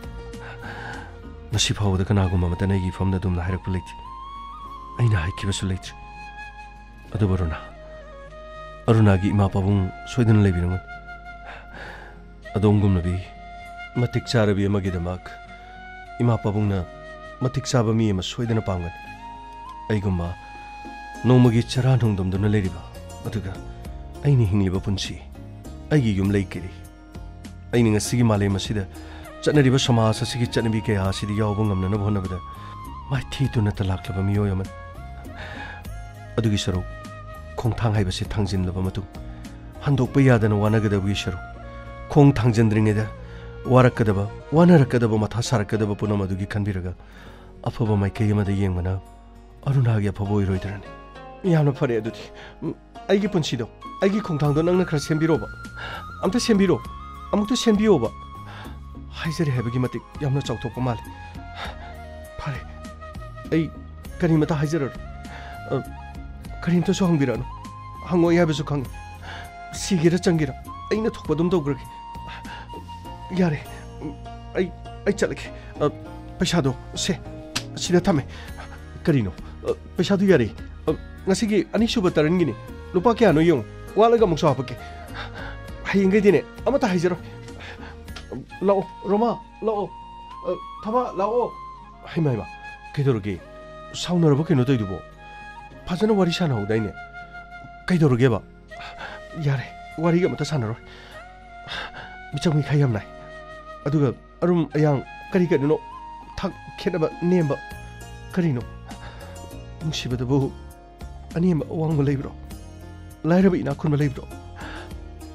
ꯉꯁꯤ ꯐꯥꯎꯕꯗ ꯀꯅꯥꯒꯨꯝꯕ ꯑꯃꯠꯇꯅ ꯑꯩꯒꯤ ꯏꯐꯝꯗ ꯑꯗꯨꯝꯅ ꯍꯥꯏꯔꯛꯄ ꯂꯩꯇꯦ ꯑꯩꯅ ꯍꯥꯏꯈꯤꯕꯁꯨ ꯂꯩꯇ꯭ꯔꯤ ꯑꯗꯨꯕꯨ ꯑꯔꯨꯅꯥꯒꯤ ꯏꯃꯥ ꯄꯥꯕꯨꯡ ꯁꯣꯏꯗꯅ ꯂꯩꯕꯤꯔꯝꯒꯅꯤ ꯑꯗꯣꯝꯒꯨꯝꯅꯕꯤ ꯃꯇꯤꯛ ꯆꯥꯔꯕꯤ ꯑꯃꯒꯤꯗꯃꯛ ꯏꯃꯥ ꯄꯥꯕꯨꯡꯅ ꯃꯇꯤꯛ ꯆꯥꯕ ꯃꯤ ꯑꯃ ꯁꯣꯏꯗꯅ ꯄꯥꯝꯒꯅꯤ ꯑꯩꯒꯨꯝꯕ ꯅꯣꯡꯃꯒꯤ ꯆꯔꯥ ꯅꯣꯡꯗꯝꯗꯨꯅ ꯂꯩꯔꯤꯕ ꯑꯗꯨꯒ ꯑꯩꯅ ꯍꯤꯡꯂꯤꯕ ꯄꯨꯟꯁꯤ ꯑꯩꯒꯤ ꯌꯨꯝ ꯂꯩꯀꯔꯤ ꯑꯩꯅ ꯉꯁꯤꯒꯤ ꯃꯥꯂꯦꯝ ꯑꯁꯤꯗ ꯆꯠꯅꯔꯤꯕ ꯁꯃꯥꯖ ꯑꯁꯤꯒꯤ ꯆꯠꯅꯕꯤ ꯀꯌꯥ ꯑꯁꯤꯗ ꯌꯥꯎꯕ ꯉꯝꯅꯅꯕ ꯍꯣꯠꯅꯕꯗ ꯃꯥꯏꯊꯤꯗꯨꯅꯇ ꯂꯥꯛꯂꯕ ꯃꯤꯑꯣꯏ ꯑꯃꯅꯤ ꯑꯗꯨꯒꯤ ꯁꯔꯨꯛ ꯈꯣꯡꯊꯥꯡ ꯍꯥꯏꯕꯁꯤ ꯊꯥꯡꯖꯤꯟꯂꯕ ꯃꯇꯨꯡ ꯍꯟꯗꯣꯛꯄ ꯌꯥꯗꯅ ꯋꯥꯅꯒꯗꯕꯒꯤ ꯁꯔꯨꯛ ꯈꯣꯡ ꯊꯥꯡꯖꯤꯟꯗ꯭ꯔꯤꯉꯩꯗ ꯋꯥꯔꯛꯀꯗꯕ ꯋꯥꯅꯔꯛꯀꯗꯕ ꯃꯊꯥ ꯁꯥꯔꯛꯀꯗꯕ ꯄꯨꯝꯅꯃꯛ ꯑꯗꯨꯒꯤ ꯈꯟꯕꯤꯔꯒ ꯑꯐꯕ ꯃꯥꯏꯀꯩ ꯑꯃꯗ ꯌꯦꯡꯕꯅ ꯑꯔꯨꯅꯥꯒꯤ ꯑꯐꯕ ꯑꯣꯏꯔꯣꯏꯗ꯭ꯔꯅꯤ ꯌꯥꯝꯅ ꯐꯔꯦ ꯑꯗꯨꯗꯤ ꯑꯩꯒꯤ ꯄꯨꯟꯁꯤꯗꯣ ꯑꯩꯒꯤ ꯈꯣꯡꯊꯥꯡꯗꯣ ꯅꯪꯅ ꯈꯔ ꯁꯦꯝꯕꯤꯔꯣꯕ ꯑꯝꯇ ꯁꯦꯝꯕꯤꯔꯣ ꯑꯃꯨꯛꯇ ꯁꯦꯝꯕꯤꯌꯣꯕ ꯍꯥꯏꯖꯔꯦ ꯍꯥꯏꯕꯒꯤ ꯃꯇꯤꯛ ꯌꯥꯝꯅ ꯆꯥꯎꯊꯣꯛꯄ ꯃꯥꯜꯂꯤ ꯐꯔꯦ ꯑꯩ ꯀꯔꯤꯃꯇ ꯍꯥꯏꯖꯔꯔꯣꯏ ꯀꯔꯤꯝꯇꯁꯨ ꯍꯪꯕꯤꯔꯛꯑꯅꯨ ꯍꯪꯉꯣꯏ ꯍꯥꯏꯕꯁꯨ ꯈꯪꯉꯤ ꯁꯤꯒꯦꯔ ꯆꯪꯒꯦꯔ ꯑꯩꯅ ꯊꯣꯛꯄ ꯑꯗꯨꯝ ꯇꯧꯈ꯭ꯔꯒꯦ ꯌꯥꯔꯦ ꯑꯩ ꯆꯠꯂꯒꯦ ꯄꯩꯁꯥꯗꯣ ꯁꯤꯗ ꯊꯝꯃꯦ ꯀꯔꯤꯅꯣ ꯄꯩꯁꯥꯗꯨ ꯌꯥꯔꯦ ngasi anishuba taran gini lupa kya no yung wala ga mukso hapake hayingai dine amata haijaro lao roma lao thaba lao haimai ba kaidoroge saunarabo kino toidubo fajana wari sana hodaine kaidoroge ba yare wari ga mata sanaro bichami khayam nai aduga arum ayang kari no thak khenaba nemba karino nungsibadabu ani ma wangba leibro lairaba ina khunba leibro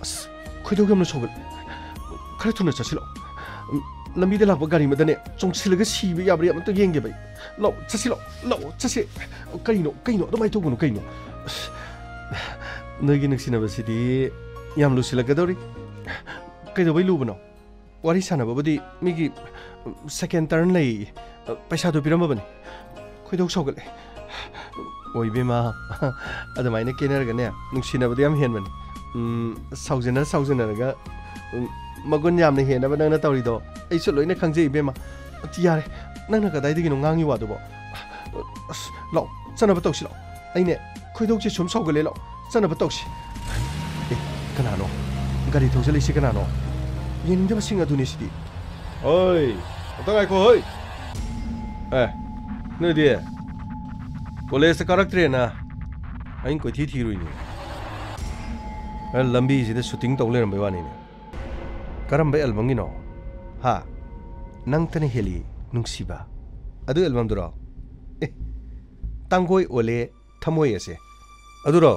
as khoidogam no sogal khara thuna chasilo lambi de lakba gari madane chongsilaga siba yabri amta yenge bai lo chasilo lo chase kaino do mai toguno kaino nagi naksina basidi yam lusilaga dori kaido bai lubano wari sana babadi migi second turn lay paisa do piramba bani khoidog sogal oi bema adamaina kenarga ne nuksina badi yam henban saujana raga magun yamna hena ba nangna tawrido ai su loina khangjei bema tiyare nangna kadai digi no ngangi wadu bo lo sana ba tawsi lo aine khoidog che sum saugale lo sana ba tawsi kanano gari thojale si kanano yeninda basing aduni sidi oi otangai ko hoi no dia College karakter na ain ko thi ruini lambi sida shooting tawle ram bawani ne karam bai album gi no ha nang tane heli nungsiba adu album duro tangoi ole thamoi ase aduro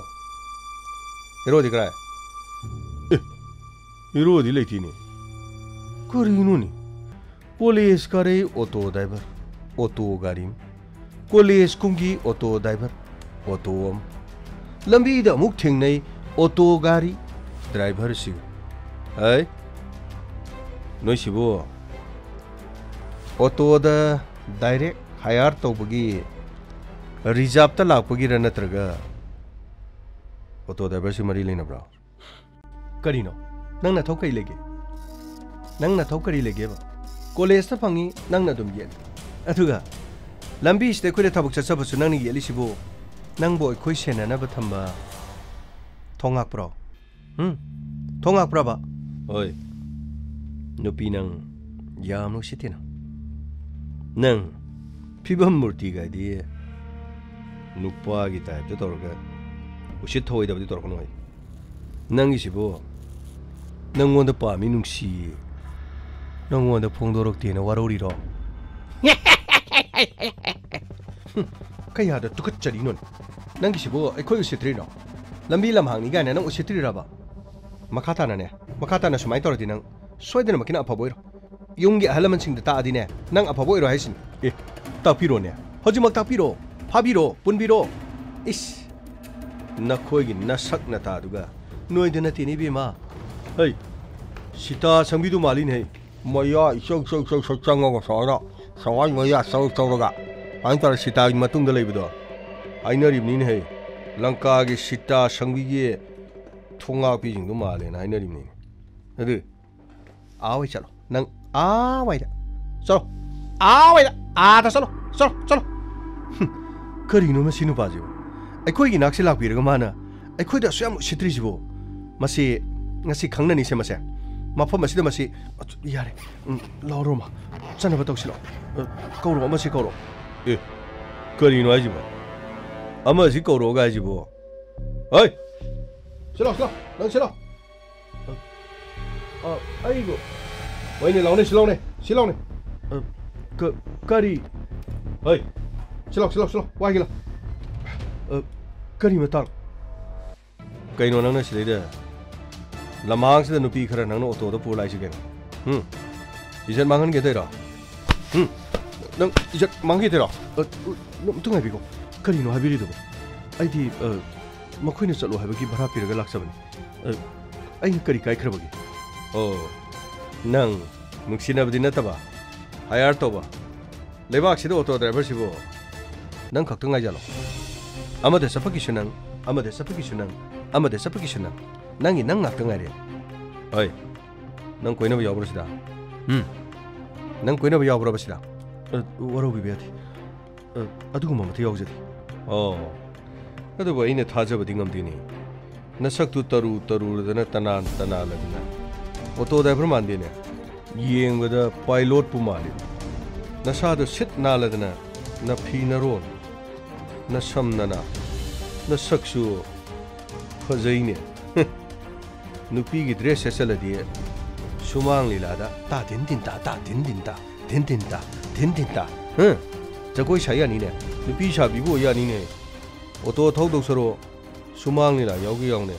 hero di kra hero di leiti ni korinu ni police kare auto driver auto garim College kungi auto driver auto lambi da muk thingnai auto gari driver si ai noi sibo auto da direct hire tawbagi reserve ta lakpagi ra natraga auto driver si mari lena bra karino nangna thokai lege nangna thokari lege ba college ta phangi nangna dum ye aduga lambi side khoi thabuk chachabasu nangni yeli sibo nang boy khoi sena na ba thamba thongak pro thongak pra ba oi nupi nang yam no sitina nang phibam murti ga di nupa gi ta de torga usit thoi da di tor kono nang gi sibo nang won da pa mi nungsi nang won da phongdorok ti na warori ro kaya da tukat chari non nangi sibo ekhoi usitri no lambi lamhang ni ga na nang usitri ra ba makata na sumai tor di nang soidena makina aphaboiro yungi ahalaman sing da ta adi ne nang aphaboiro haisin tapiro ne hojimak tapiro phabiro punbiro is nakhoi gi nasak na ta duga noidena tini bi ma hey sita sangbi du malin he maya isau chango go sara sawai maya sau ga antar sita gi matung da leibido ainari ni he lanka gi sita sangbi gi thonga pi jing du male na ainari ni adu awi chalo ꯅꯪ ꯋꯥꯏꯗ ꯆꯠꯂꯣ ꯋꯥꯏꯗ ꯗ ꯆꯠꯂꯣ ꯀꯔꯤꯅꯣ ꯃꯁꯤ ꯅꯨꯄꯥꯁꯤꯕꯨ ꯑꯩꯈꯣꯏꯒꯤ ꯅꯥꯛꯁꯦ ꯂꯥꯛꯄꯤꯔꯒ ꯃꯥꯅ ꯑꯩꯈꯣꯏꯗ ꯑꯁꯨꯛ ꯌꯥꯝ ꯎꯁꯤꯠꯇ꯭ꯔꯤꯁꯤꯕꯨ ꯃꯁꯤ ꯉꯁꯤ ꯈꯪꯅꯅꯤꯁꯦ ꯃꯁꯦ ꯃꯐꯝ ꯑꯁꯤꯗ ꯃꯁꯤ ꯌꯥꯔꯦ ꯂꯥꯎꯔꯣ ꯃꯥ ꯆꯠꯅꯕ ꯇꯧꯁꯤꯜꯂꯣ ꯀꯧꯔꯣ ꯑꯃꯁꯤ ꯀꯧꯔꯣ ꯀꯔꯤꯅꯣ ꯍꯥꯏꯁꯤꯕꯣ ꯑꯃꯁꯤ ꯀꯧꯔꯣꯒ ꯍꯥꯏꯁꯤꯕꯣ ꯍꯣꯏ ꯁꯤꯂꯣ ꯅꯪ ꯁꯤꯂꯣ ꯑꯩꯕꯨ ꯍꯣꯏꯅꯦ ꯂꯥꯎꯅꯦ ꯁꯤꯂꯥꯎꯅꯦ ꯀꯔꯤ ꯍꯣꯏ ꯁꯤꯂꯥꯎ ꯋꯥꯏꯒꯤ ꯂꯥꯎ ꯀꯔꯤ ꯃꯇꯥꯡ ꯀꯩꯅꯣ ꯅꯪꯅ ꯁꯤꯗꯩꯗ ꯂꯝꯍꯥꯡꯁꯤꯗ ꯅꯨꯄꯤ ꯈꯔ ꯅꯪꯅ ꯑꯣꯇꯣꯗ ꯄꯨꯔ ꯂꯥꯛꯏꯁꯤ ꯀꯩꯅꯣ 이젠 망하는 게 되라. 넌 이제 망하게 되라. 좀 해비고. 그리노 하비리도. 아이디 마코이네 썰로 하비기 바라피르가 락사버니. 아이 그리 가이 크러버기. năng 묵시나버디 나타바. 하야르 토바. 레박시도 오토 드라이버시고. năng 걱정하지않아. 아마데 사파기 슈낭. 아마데 사파기 슈낭. 아마데 사파기 슈낭. 낭이 낭 낙등하래. 어이. năng 고이나버 야버시다. năng 고이나버 야버버시다. 와로비 베야티. 아두고마 못해 야오제디. ꯑꯗꯨꯕꯨ ꯑꯩꯅ ꯊꯥꯖꯕꯗꯤ ꯉꯝꯗꯦꯅꯦ ꯅꯁꯛꯇꯨ ꯇꯔꯨꯗꯅ ꯇꯅꯥꯜꯂꯗꯅ ꯑꯣꯇꯣ ꯗ꯭ꯔꯥꯏꯚꯔ ꯃꯥꯟꯗꯦꯅꯦ ꯌꯦꯡꯕꯗ ꯄꯥꯏꯂꯣꯠꯄꯨ ꯃꯥꯜꯂꯤ ꯅꯁꯥꯗꯨ ꯁꯤꯠ ꯅꯥꯜꯂꯗꯅ ꯅꯐꯤ ꯅꯔꯣꯟ ꯅꯁꯝꯅꯅ ꯅꯁꯛꯁꯨ ꯐꯖꯩꯅꯦ ꯅꯨꯄꯤꯒꯤ ꯗ꯭ꯔꯦꯁ ꯁꯦꯠꯆꯜꯂꯗꯤ ꯁꯨꯃꯥꯡ ꯂꯤꯂꯥꯗ ꯇꯥ ꯗꯤꯟꯗꯤꯟꯇꯥ ꯇꯥ ꯗꯤꯟꯗꯤꯟꯇꯥ ꯗꯤꯟꯗꯤꯟꯇꯥ ꯗꯤꯟꯗꯤꯟꯇꯥ ꯖꯒꯣꯏ ꯁꯥ ꯌꯥꯅꯤꯅꯦ ꯅꯨꯄꯤ ꯁꯥꯕꯤꯕꯨ ꯌꯥꯅꯤꯅꯦ 오토ꯊꯧꯗꯧꯁꯔꯣ ꯁꯨꯃꯥꯡ ꯂꯤꯂꯥ ꯌꯥꯎꯒꯦ ꯌꯥꯎꯅꯦ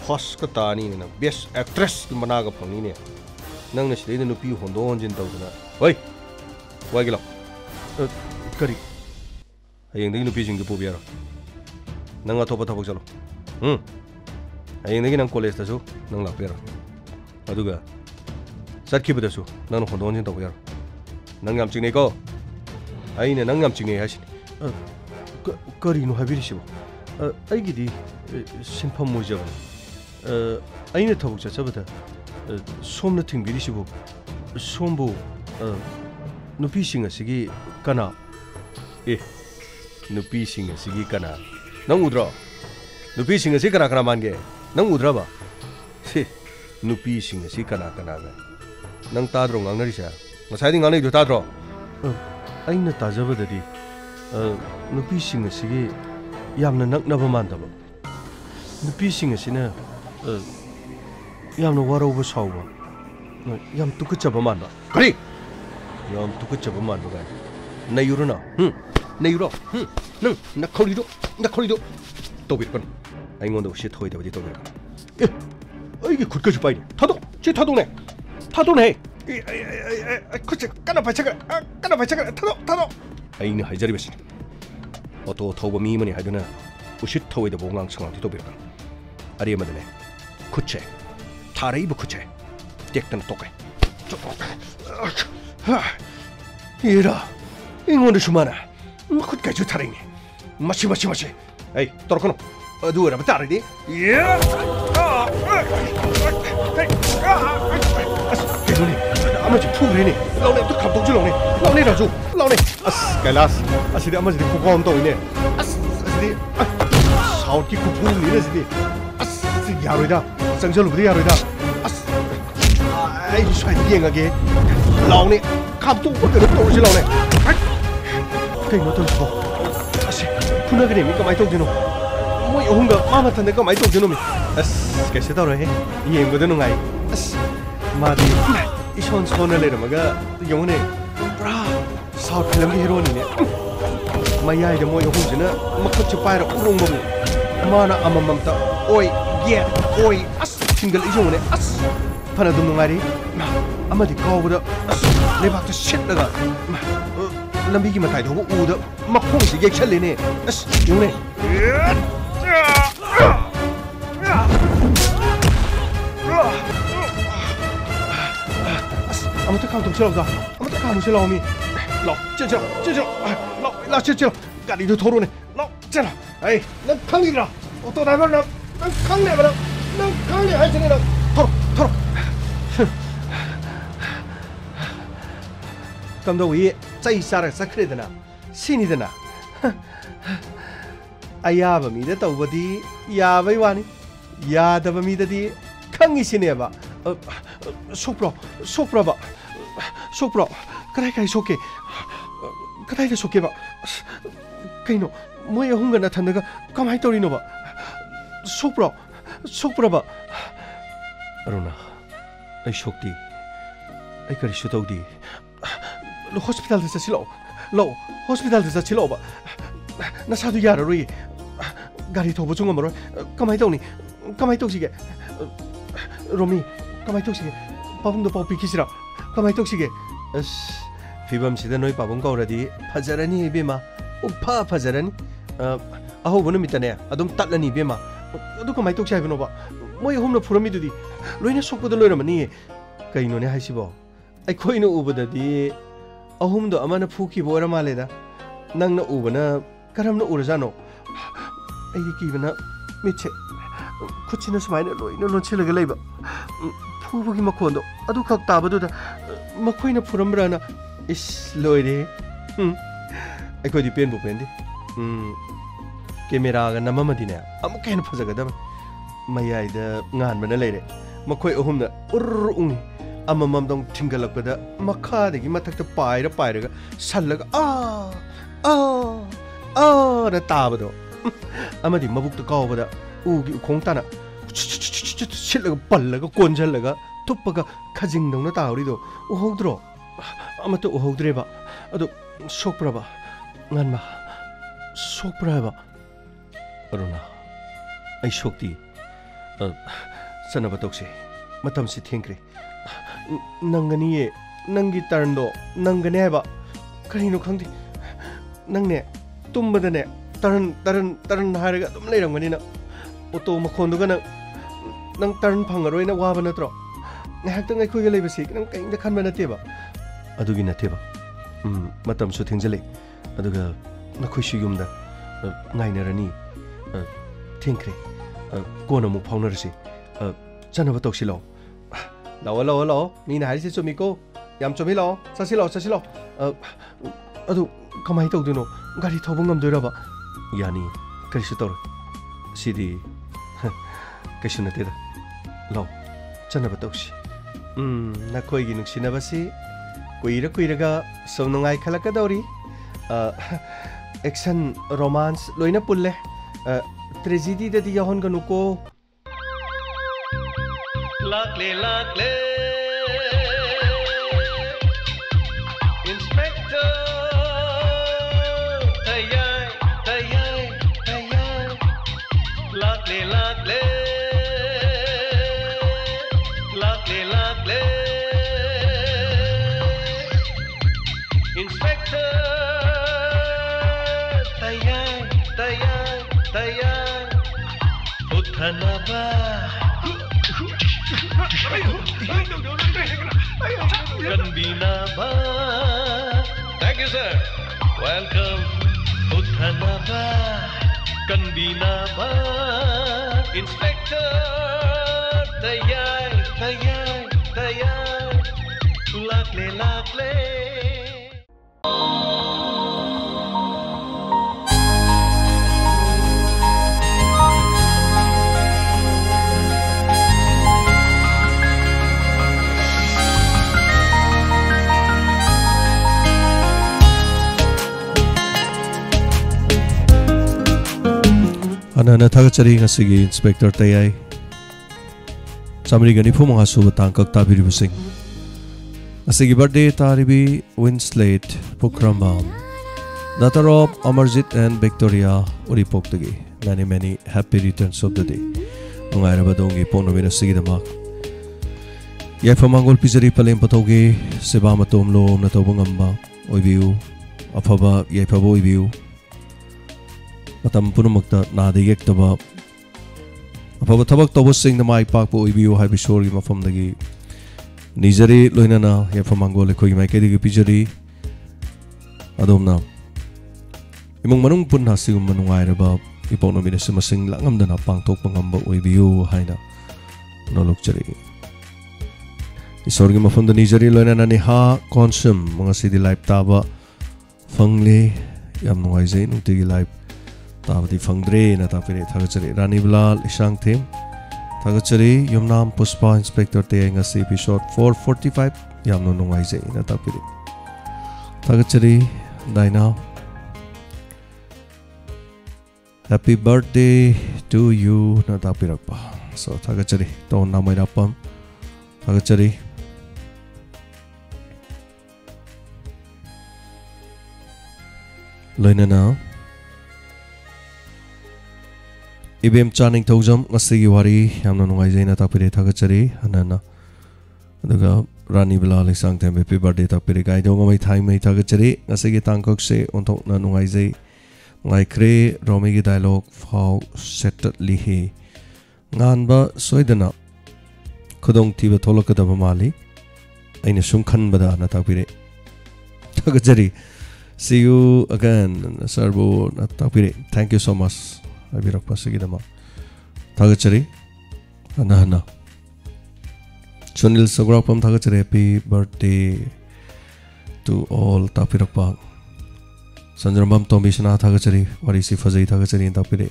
ꯐꯥꯁꯀ ꯇꯥꯅꯤꯅꯦ ꯅꯪ ꯕꯦꯁ ꯑꯦꯛꯇ꯭ꯔꯦꯁꯀꯤ ꯃꯅꯥꯒ ꯐꯪꯅꯤꯅꯦ ꯅꯪꯅ ꯁꯤꯗꯩꯗ ꯅꯨꯄꯤ ꯍꯣꯟꯗꯣꯛ ꯍꯣꯟꯖꯤꯟ ꯇꯧꯗꯅ ꯍꯣꯏ ꯋꯥꯏꯒꯦ ꯂꯥꯎ ꯀꯔꯤ ꯍꯌꯦꯡꯗꯒꯤ ꯅꯨꯄꯤꯁꯤꯡꯗꯨ ꯄꯨꯕ ꯌꯥꯔꯣꯏ ꯅꯪ ꯑꯇꯣꯞꯄ ꯊꯕꯛ ꯆꯠꯂꯣ ꯍꯌꯦꯡꯗꯒꯤ ꯅꯪ ꯀꯣꯂꯦꯖꯇꯁꯨ ꯅꯪ ꯂꯥꯛꯄ ꯌꯥꯔꯣꯏ ꯑꯗꯨꯒ ꯆꯠꯈꯤꯕꯗꯁꯨ ꯅꯪꯅ ꯍꯣꯟꯗꯣꯛ ꯍꯣꯟꯖꯤꯟ ꯇꯧꯕ ꯌꯥꯔꯣꯏ ꯅꯪ ꯌꯥꯝ ꯆꯤꯡꯅꯩꯀꯣ ꯑꯩꯅ ꯅꯪ ꯌꯥꯝ ꯆꯤꯡꯅꯩ ꯍꯥꯏꯁꯤꯅꯤ ꯀꯔꯤꯅꯣ ꯍꯥꯏꯕꯤꯔꯤꯁꯤꯕꯣ ꯑꯩꯒꯤꯗꯤ ꯁꯤꯟꯐꯝ ꯑꯣꯏꯖꯕꯅꯤ ꯑꯩꯅ ꯊꯕꯛ ꯆꯠꯆꯕꯗ ꯁꯣꯝꯅ ꯊꯤꯡꯕꯤꯔꯤꯁꯤꯕꯨ ꯁꯣꯝꯕꯨ ꯅꯨꯄꯤꯁꯤꯡ ꯑꯁꯤꯒꯤ ꯀꯅꯥ ꯅꯨꯄꯤꯁꯤꯡ ꯑꯁꯤꯒꯤ ꯀꯅꯥ ꯅꯪ ꯎꯗ꯭ꯔꯣ ꯅꯨꯄꯤꯁꯤꯡ ꯑꯁꯤ ꯀꯅꯥ ꯀꯅꯥ ꯃꯥꯟꯒꯦ ꯅꯪ ꯎꯗ꯭ꯔꯕ ꯅꯨꯄꯤꯁꯤꯡ ꯑꯁꯤ ꯀꯅꯥ ꯀꯅꯥꯒ ꯅꯪ ꯇꯥꯗ꯭ꯔꯣ ꯉꯥꯡꯅꯔꯤꯁꯦ ꯉꯁꯥꯏꯗꯤ ꯉꯥꯡꯅꯩꯗꯣ ꯇꯥꯗ꯭ꯔꯣ ꯑꯩꯅ ꯇꯥꯖꯕꯗꯗꯤ ꯅꯨꯄꯤꯁꯤꯡ ꯑꯁꯤꯒꯤ ꯌꯥꯝꯅ ꯅꯛꯅꯕ ꯃꯥꯟꯗꯕ ꯅꯨꯄꯤꯁꯤꯡ ꯑꯁꯤꯅ ꯌꯥꯝꯅ ꯋꯥꯔꯧꯕ ꯁꯥꯎꯕ ꯌꯥꯝ ꯇꯨꯀꯠꯆꯕ ꯃꯥꯟꯕ ꯀꯔꯤ ꯌꯥꯝ ꯇꯨꯀꯠꯆꯕ ꯃꯥꯟꯕ ꯀꯥꯏ ꯅꯩꯌꯨꯔꯣ ꯅꯩꯌꯨꯔꯣ ꯅꯪ ꯅꯈꯧꯔꯤꯗꯣ ꯇꯧꯕꯤꯔꯛꯀꯅꯨ ꯑꯩꯉꯣꯟꯗ ꯎꯁꯤꯠ ꯊꯑꯣꯏꯗꯕꯗꯤ ꯇꯧꯕꯤꯔꯛꯀꯅꯨ ꯑꯩꯒꯤ ꯈꯨꯠꯀꯁꯨ ꯄꯥꯏꯅꯤ ꯊꯥꯗꯣꯛ ꯁꯤ ꯊꯥꯗꯣꯛꯅꯦ ꯈꯨꯠꯁꯦ ꯀꯟꯅ ꯄꯥꯏꯁꯛꯈ꯭ꯔꯦ ꯊꯥꯗꯣꯛ ꯑꯩꯅ ꯍꯥꯏꯖꯔꯤꯕꯁꯤꯅꯤ ꯑꯣꯇꯣ ꯊꯧꯕ ꯃꯤ ꯑꯃꯅꯤ ꯍꯥꯏꯗꯨꯅ ꯎꯁꯤꯠ ꯊꯑꯣꯏꯗꯕ ꯋꯥꯉꯥꯡ ꯁꯉꯥꯡꯗꯤ ꯇꯧꯕꯤꯔꯛꯀꯅꯨ ꯑꯔꯦꯝꯕꯗꯅꯦ ꯈꯨꯠꯁꯦ ꯊꯥꯔꯛꯏꯕ ꯈꯨꯠꯁꯦ ꯇꯦꯛꯇꯅ ꯇꯣꯛꯀꯦ ꯏꯔꯥ ꯑꯩꯉꯣꯟꯗꯁꯨ ꯃꯥꯅ ꯃꯈꯨꯠ ꯀꯩꯁꯨ ꯊꯥꯔꯛꯏꯅꯦ ꯃꯁꯤ ꯑꯩ ꯇꯧꯔꯛꯀꯅꯨ ꯑꯗꯨ ꯑꯣꯏꯔꯕ ꯇꯥꯔꯗꯤ ꯀꯩꯅꯣꯅꯦ ꯑꯃꯁꯤ ꯐꯨꯈ꯭ꯔꯦꯅꯦ ꯂꯥꯎꯅꯦ ꯑꯝꯇ ꯈꯥꯝꯗꯣꯛꯁꯤ ꯂꯥꯎꯅꯦ ꯔꯥꯖꯨ ꯂꯥꯎꯅꯦ ꯑꯁ ꯀꯩꯂꯥꯁ ꯑꯁꯤꯗꯤ ꯑꯃꯁꯤꯗꯤ ꯈꯨꯐꯥꯎ ꯑꯃ ꯇꯧꯏꯅꯦ ꯑꯁꯤꯗꯤ ꯁꯥꯎꯠꯀꯤ ꯈꯨꯐꯨꯅꯤꯅꯦ ꯁꯤꯗꯤ ꯑꯁ ꯌꯥꯔꯣꯏꯗ ꯆꯪꯁꯤꯜꯂꯨꯕꯗꯤ ꯌꯥꯔꯣꯏꯗ ꯑꯁ ꯑꯩꯁꯨ ꯁ꯭ꯋꯥꯏꯗ ꯌꯦꯡꯉꯒꯦ ꯂꯥꯎꯅꯦ ꯈꯥꯝꯗꯣꯛꯄ ꯀꯩꯅꯣ ꯇꯧꯔꯁꯤ ꯂꯥꯎꯅꯦ ꯀꯩꯅꯣ ꯇꯧꯔꯤꯁꯤꯕꯣ ꯑꯁ ꯐꯨꯅꯒꯅꯤ ꯃꯤ ꯀꯃꯥꯏꯅ ꯇꯧꯗꯣꯏꯅꯣ ꯃꯣꯏ ꯑꯍꯨꯝꯒ ꯃꯥ ꯃꯊꯟꯗ ꯀꯃꯥꯏꯅ ꯇꯧꯗꯣꯏꯅꯣ ꯃꯤ ꯑꯁ ꯀꯩꯁꯨ ꯇꯧꯔꯣꯏꯍꯦ ꯌꯦꯡꯕꯗ ꯅꯨꯡꯉꯥꯏ ꯑꯁ ꯃꯥꯗꯤ 이손 손을 내려마가 영혼에 브라 사우트 필름의 히로니네 마야이데 모이 홍지나 막코치 파이라 우롱모부 마나 아맘맘다 오이 예 오이 아스 싱글 이종네 아스 파나 dumnungari 아마디 가오보다 아스 레박도 쉣다가 lambi기 마타이도 우다 막홍시 객찰리네 아스 영네 아무튼 감동스럽다. 아무튼 감동스러움이. 러, 찌질러. 러, 찌질러. 까리도 도로네. 러, 찌질러. 에이, 난 강리라. 어떤 날만 난 강리라. 난 강리 할 테니라. 털어. ꯀꯝꯗꯧꯏ ꯆꯩ ꯆꯥꯔꯒ ꯆꯠꯈ꯭ꯔꯦꯗꯅ ꯁꯤꯅꯤꯗꯅ ꯑꯌꯥꯕ ꯃꯤꯗ ꯇꯧꯕꯗꯤ ꯌꯥꯕꯩ ꯋꯥꯅꯤ ꯌꯥꯗꯕ ꯃꯤꯗꯗꯤ ꯈꯪꯉꯤꯁꯤꯅꯦꯕ ꯁꯣꯛꯄ꯭ꯔꯣꯕ ꯀꯗꯥꯏ ꯁꯣꯛꯀꯦ ꯀꯗꯥꯏꯗ ꯁꯣꯛꯀꯦꯕ ꯀꯩꯅꯣ ꯃꯣꯏ ꯑꯍꯨꯝꯒ ꯅꯊꯟꯗꯒ ꯀꯃꯥꯏꯅ ꯇꯧꯔꯤꯅꯣꯕ ꯁꯣꯛꯄ꯭ꯔꯕ ꯑꯔꯨꯅꯥ ꯑꯩ ꯁꯣꯛꯇꯦ ꯑꯩ ꯀꯔꯤꯁꯨ ꯇꯧꯗꯦ ꯍꯣꯁꯄꯤꯇꯥꯜꯗ ꯆꯠꯁꯤꯜꯂꯛꯑꯣ ꯍꯣꯁꯄꯤꯇꯥꯜꯗ ꯆꯠꯁꯤꯜꯂꯛꯑꯣꯕ ꯅꯁꯥꯗꯨ ꯌꯥꯔꯔꯣꯏꯌꯦ ꯒꯥꯔꯤ ꯊꯧꯕꯁꯨ ꯉꯝꯃꯔꯣꯏ ꯀꯃꯥꯏꯅ ꯇꯧꯁꯤꯒꯦ ꯔꯣꯃꯤ ꯀꯃꯥꯏꯅ ꯇꯧꯁꯤꯒꯦ ꯄꯥꯕꯨꯡꯗꯣ ꯄꯥꯎ ꯄꯤꯈꯤꯁꯤꯔꯥ ꯀꯃꯥꯏꯅ ꯇꯧꯁꯤꯒꯦ ꯑꯁ ꯐꯤꯕꯝꯁꯤꯗ ꯅꯣꯏ ꯄꯥꯕꯨꯡ ꯀꯧꯔꯗꯤ ꯐꯖꯔꯅꯤ ꯏꯕꯦꯝꯃ ꯐꯖꯔꯅꯤ ꯑꯍꯧꯕ ꯅꯨꯃꯤꯠꯇꯅꯦ ꯑꯗꯨꯝ ꯇꯠꯂꯅꯤ ꯏꯕꯦꯝꯃ ꯑꯗꯨ ꯀꯃꯥꯏꯅ ꯇꯧꯁꯤ ꯍꯥꯏꯕꯅꯣꯕ ꯃꯣꯏ ꯑꯍꯨꯝꯅ ꯐꯨꯔꯝꯃꯤꯗꯨꯗꯤ ꯂꯣꯏꯅ ꯁꯣꯛꯄꯗ ꯂꯣꯏꯔꯝꯃꯅꯤꯌꯦ ꯀꯩꯅꯣꯅꯦ ꯍꯥꯏꯁꯤꯕꯣ ꯑꯩꯈꯣꯏꯅ ꯎꯕꯗꯗꯤ ꯑꯍꯨꯝꯗꯣ ꯑꯃꯅ ꯐꯨꯈꯤꯕ ꯑꯣꯏꯔ ꯃꯥꯜꯂꯦꯗ ꯅꯪꯅ ꯎꯕꯅ ꯀꯔꯝꯅ ꯎꯔꯖꯥꯠꯅꯣ ꯑꯩꯗꯤ ꯀꯤꯕꯅ ꯃꯤꯠꯁꯦ ꯈꯨꯠꯁꯤꯅ ꯁꯨꯃꯥꯏꯅ ꯂꯣꯏꯅ ꯂꯣꯟꯁꯤꯜꯂꯒ ꯂꯩꯕ ꯐꯨꯕꯒꯤ ꯃꯈꯣꯟꯗꯣ ꯑꯗꯨꯈꯛ ꯇꯥꯕꯗꯨꯗ ꯃꯈꯣꯏꯅ ꯐꯨꯔꯝꯕ꯭ꯔꯥꯅ ꯏꯁ ꯂꯣꯏꯔꯦ ꯑꯩꯈꯣꯏꯗꯤ ꯄꯦꯟꯕꯨ ꯄꯦꯟꯗꯦ ꯀꯦꯃꯦꯔꯥꯒ ꯅꯝꯃꯝꯃꯗꯤꯅꯦ ꯑꯃꯨꯛꯀ ꯍꯦꯟꯅ ꯐꯖꯒꯗꯕꯅꯤ ꯃꯌꯥꯏꯗ ꯉꯥꯟꯕꯅ ꯂꯩꯔꯦ ꯃꯈꯣꯏ ꯑꯍꯨꯝꯅ ꯎꯔ ꯎꯪꯉꯤ ꯑꯃꯃꯝꯗꯪ ꯊꯤꯡꯒꯠꯂꯛꯄꯗ ꯃꯈꯥꯗꯒꯤ ꯃꯊꯛꯇ ꯄꯥꯏꯔꯒ ꯁꯜꯂꯒ ꯅ ꯇꯥꯕꯗꯣ ꯑꯃꯗꯤ ꯃꯕꯨꯛꯇ ꯀꯥꯎꯕꯗ ꯎꯒꯤ ꯎꯈꯣꯡ ꯇꯥꯅ ꯁꯤꯠꯂꯒ ꯄꯜꯂꯒ ꯀꯣꯟꯁꯤꯜꯂꯒ ꯇꯨꯞꯄꯒ ꯈꯖꯤꯡꯗꯧꯅ ꯇꯥꯍꯧꯔꯤꯗꯣ ꯎꯍꯧꯗ꯭ꯔꯣ ꯑꯃꯠꯇ ꯎꯍꯧꯗ꯭ꯔꯦꯕ ꯑꯗꯨ ꯁꯣꯛꯄ꯭ꯔꯕ ꯉꯟꯃ ꯁꯣꯛꯄ꯭ꯔꯥ ꯍꯥꯏꯕ ꯑꯔꯨꯅꯥ ꯑꯩ ꯁꯣꯛꯇꯤ ꯆꯠꯅꯕ ꯇꯧꯁꯦ ꯃꯇꯝꯁꯤ ꯊꯦꯡꯈ꯭ꯔꯦ ꯅꯪꯒꯅꯤꯌꯦ ꯅꯪꯒꯤ ꯇꯔꯟꯗꯣ ꯅꯪꯒꯅꯤ ꯍꯥꯏꯕ ꯀꯔꯤꯅꯣ ꯈꯪꯗꯦ ꯅꯪꯅꯦ ꯇꯨꯝꯕꯗꯅꯦ ꯇꯔꯟ ꯍꯥꯏꯔꯒ ꯑꯗꯨꯝ ꯂꯩꯔꯝꯒꯅꯤꯅ ꯑꯣꯇꯣ ꯃꯈꯣꯟꯗꯨꯒ ꯅꯪ ꯇꯔꯟ ꯐꯪꯉꯔꯣꯏꯅ ꯋꯥꯕ ꯅꯠꯇ꯭ꯔꯣ ꯉꯥꯏꯍꯥꯛꯇꯪ ꯑꯩꯈꯣꯏꯒ ꯂꯩꯕꯁꯤ ꯅꯪ ꯀꯔꯤꯝꯇ ꯈꯟꯕ ꯅꯠꯇꯦꯕ ꯑꯗꯨꯒꯤ ꯅꯠꯇꯦꯕ ꯃꯇꯝꯁꯨ ꯊꯦꯡꯖꯤꯜꯂꯦ ꯑꯗꯨꯒ ꯅꯈꯣꯏꯁꯨ ꯌꯨꯝꯗ ꯉꯥꯏꯅꯔꯅꯤ ꯊꯦꯡꯈ꯭ꯔꯦ ꯀꯣꯟꯅ ꯑꯃꯨꯛ ꯐꯥꯎꯅꯔꯁꯤ ꯆꯠꯅꯕ ꯇꯧꯁꯤ ꯂꯥꯛꯑꯣ ꯃꯤꯅ ꯍꯥꯏꯔꯤꯁꯦ ꯆꯨꯝꯃꯤꯀꯣ ꯌꯥꯝ ꯆꯨꯝꯃꯤ ꯂꯥꯛꯑꯣ ꯆꯠꯁꯤ ꯂꯥꯛꯑꯣ ꯑꯗꯨ ꯀꯃꯥꯏꯅ ꯇꯧꯗꯣꯏꯅꯣ ꯒꯥꯔꯤ ꯊꯧꯕ ꯉꯝꯗꯣꯏꯔꯕ ꯌꯥꯅꯤ ꯀꯔꯤꯁꯨ ꯇꯧꯔꯣꯏ ꯁꯤꯗꯤ ꯀꯩꯁꯨ ꯅꯠꯇꯦꯗ ꯂꯥꯛꯑꯣ ꯆꯠꯅꯕ ꯇꯧꯁꯤ ꯅꯈꯣꯏꯒꯤ ꯅꯨꯡꯁꯤꯅꯕꯁꯤ ꯀꯨꯏꯔꯒ ꯁꯨꯝ ꯅꯨꯡꯉꯥꯏ ꯈꯜꯂꯛꯀꯗꯧꯔꯤ ꯑꯦꯛꯁꯟ ꯔꯣꯃꯥꯟꯁ ꯂꯣꯏꯅ ꯄꯨꯜꯂꯦ ꯇ꯭ꯔꯦꯖꯤꯗꯤꯗꯗꯤ ꯌꯥꯎꯍꯟꯒꯅꯨꯀꯣ ꯂꯥꯛꯂꯦ inspector Tayai lakle Inspector Tayai Uthanaba Kanbinaba. Thank you, sir. Welcome. Uthanaba Kanbinaba. Inspector Tayai lakle Anana thagachari ngasigi Inspector Tayai Samri gani phumanga suba tangkak tabiri busing Ngasigi birthday taribi Winslate Pukrambam Datarop Amarjit and Victoria Uripoktagi many happy returns of the day Nungairaba dongi pongnomina sigidamak Yaifamangol pizari palem patogi Seba matom lom na tawbangamba Oibiu Afaba yaifabo oibiu Matam punumakta nada yektaba Afaba tabak tawbasing na maipakpo oibiu haibishori mafamdagi Nizari loinana yaifamangol ekhogi maikadigi pizari Adomna Imong manung pun hasigum manungairaba Ipongnomina simasing langamdana pangtok pangamba oibiu haina Nolokchari Isorgi mafunda nijari loina na niha consum mga sidi live taba fangle yam nuai zai nutigi live taba di fangdre na tapire thagachari Rani Bilal isang them thagachari yumnam Puspa Inspector Tayai ngasi episode 445 yam no nuai zai na tapire thagachari daina happy birthday to you na tapirakpa so thagachari to namai rapam thagachari loina na ibem chaning thojam ngasi gi wari yamna nungai jaina tapire thagachari hanana aduga Rani Bilal isang them happy birthday tapire gai dong mai thai mai thagachari ngasi gi tangkok se onthok na nungai jai ngai kre romi gi dialogue phau settle li he ngan ba soidana khudong tiba tholokada ba mali aina sum khan bada na tapire thagachari see you again Sarbo na tapire thank you so much abirak pasigidama thagachari ana Sunil Sagrapam thagachari happy birthday to all tapirak pa Sanjarbam Tombishna thagachari warisi fazai thagachari tapire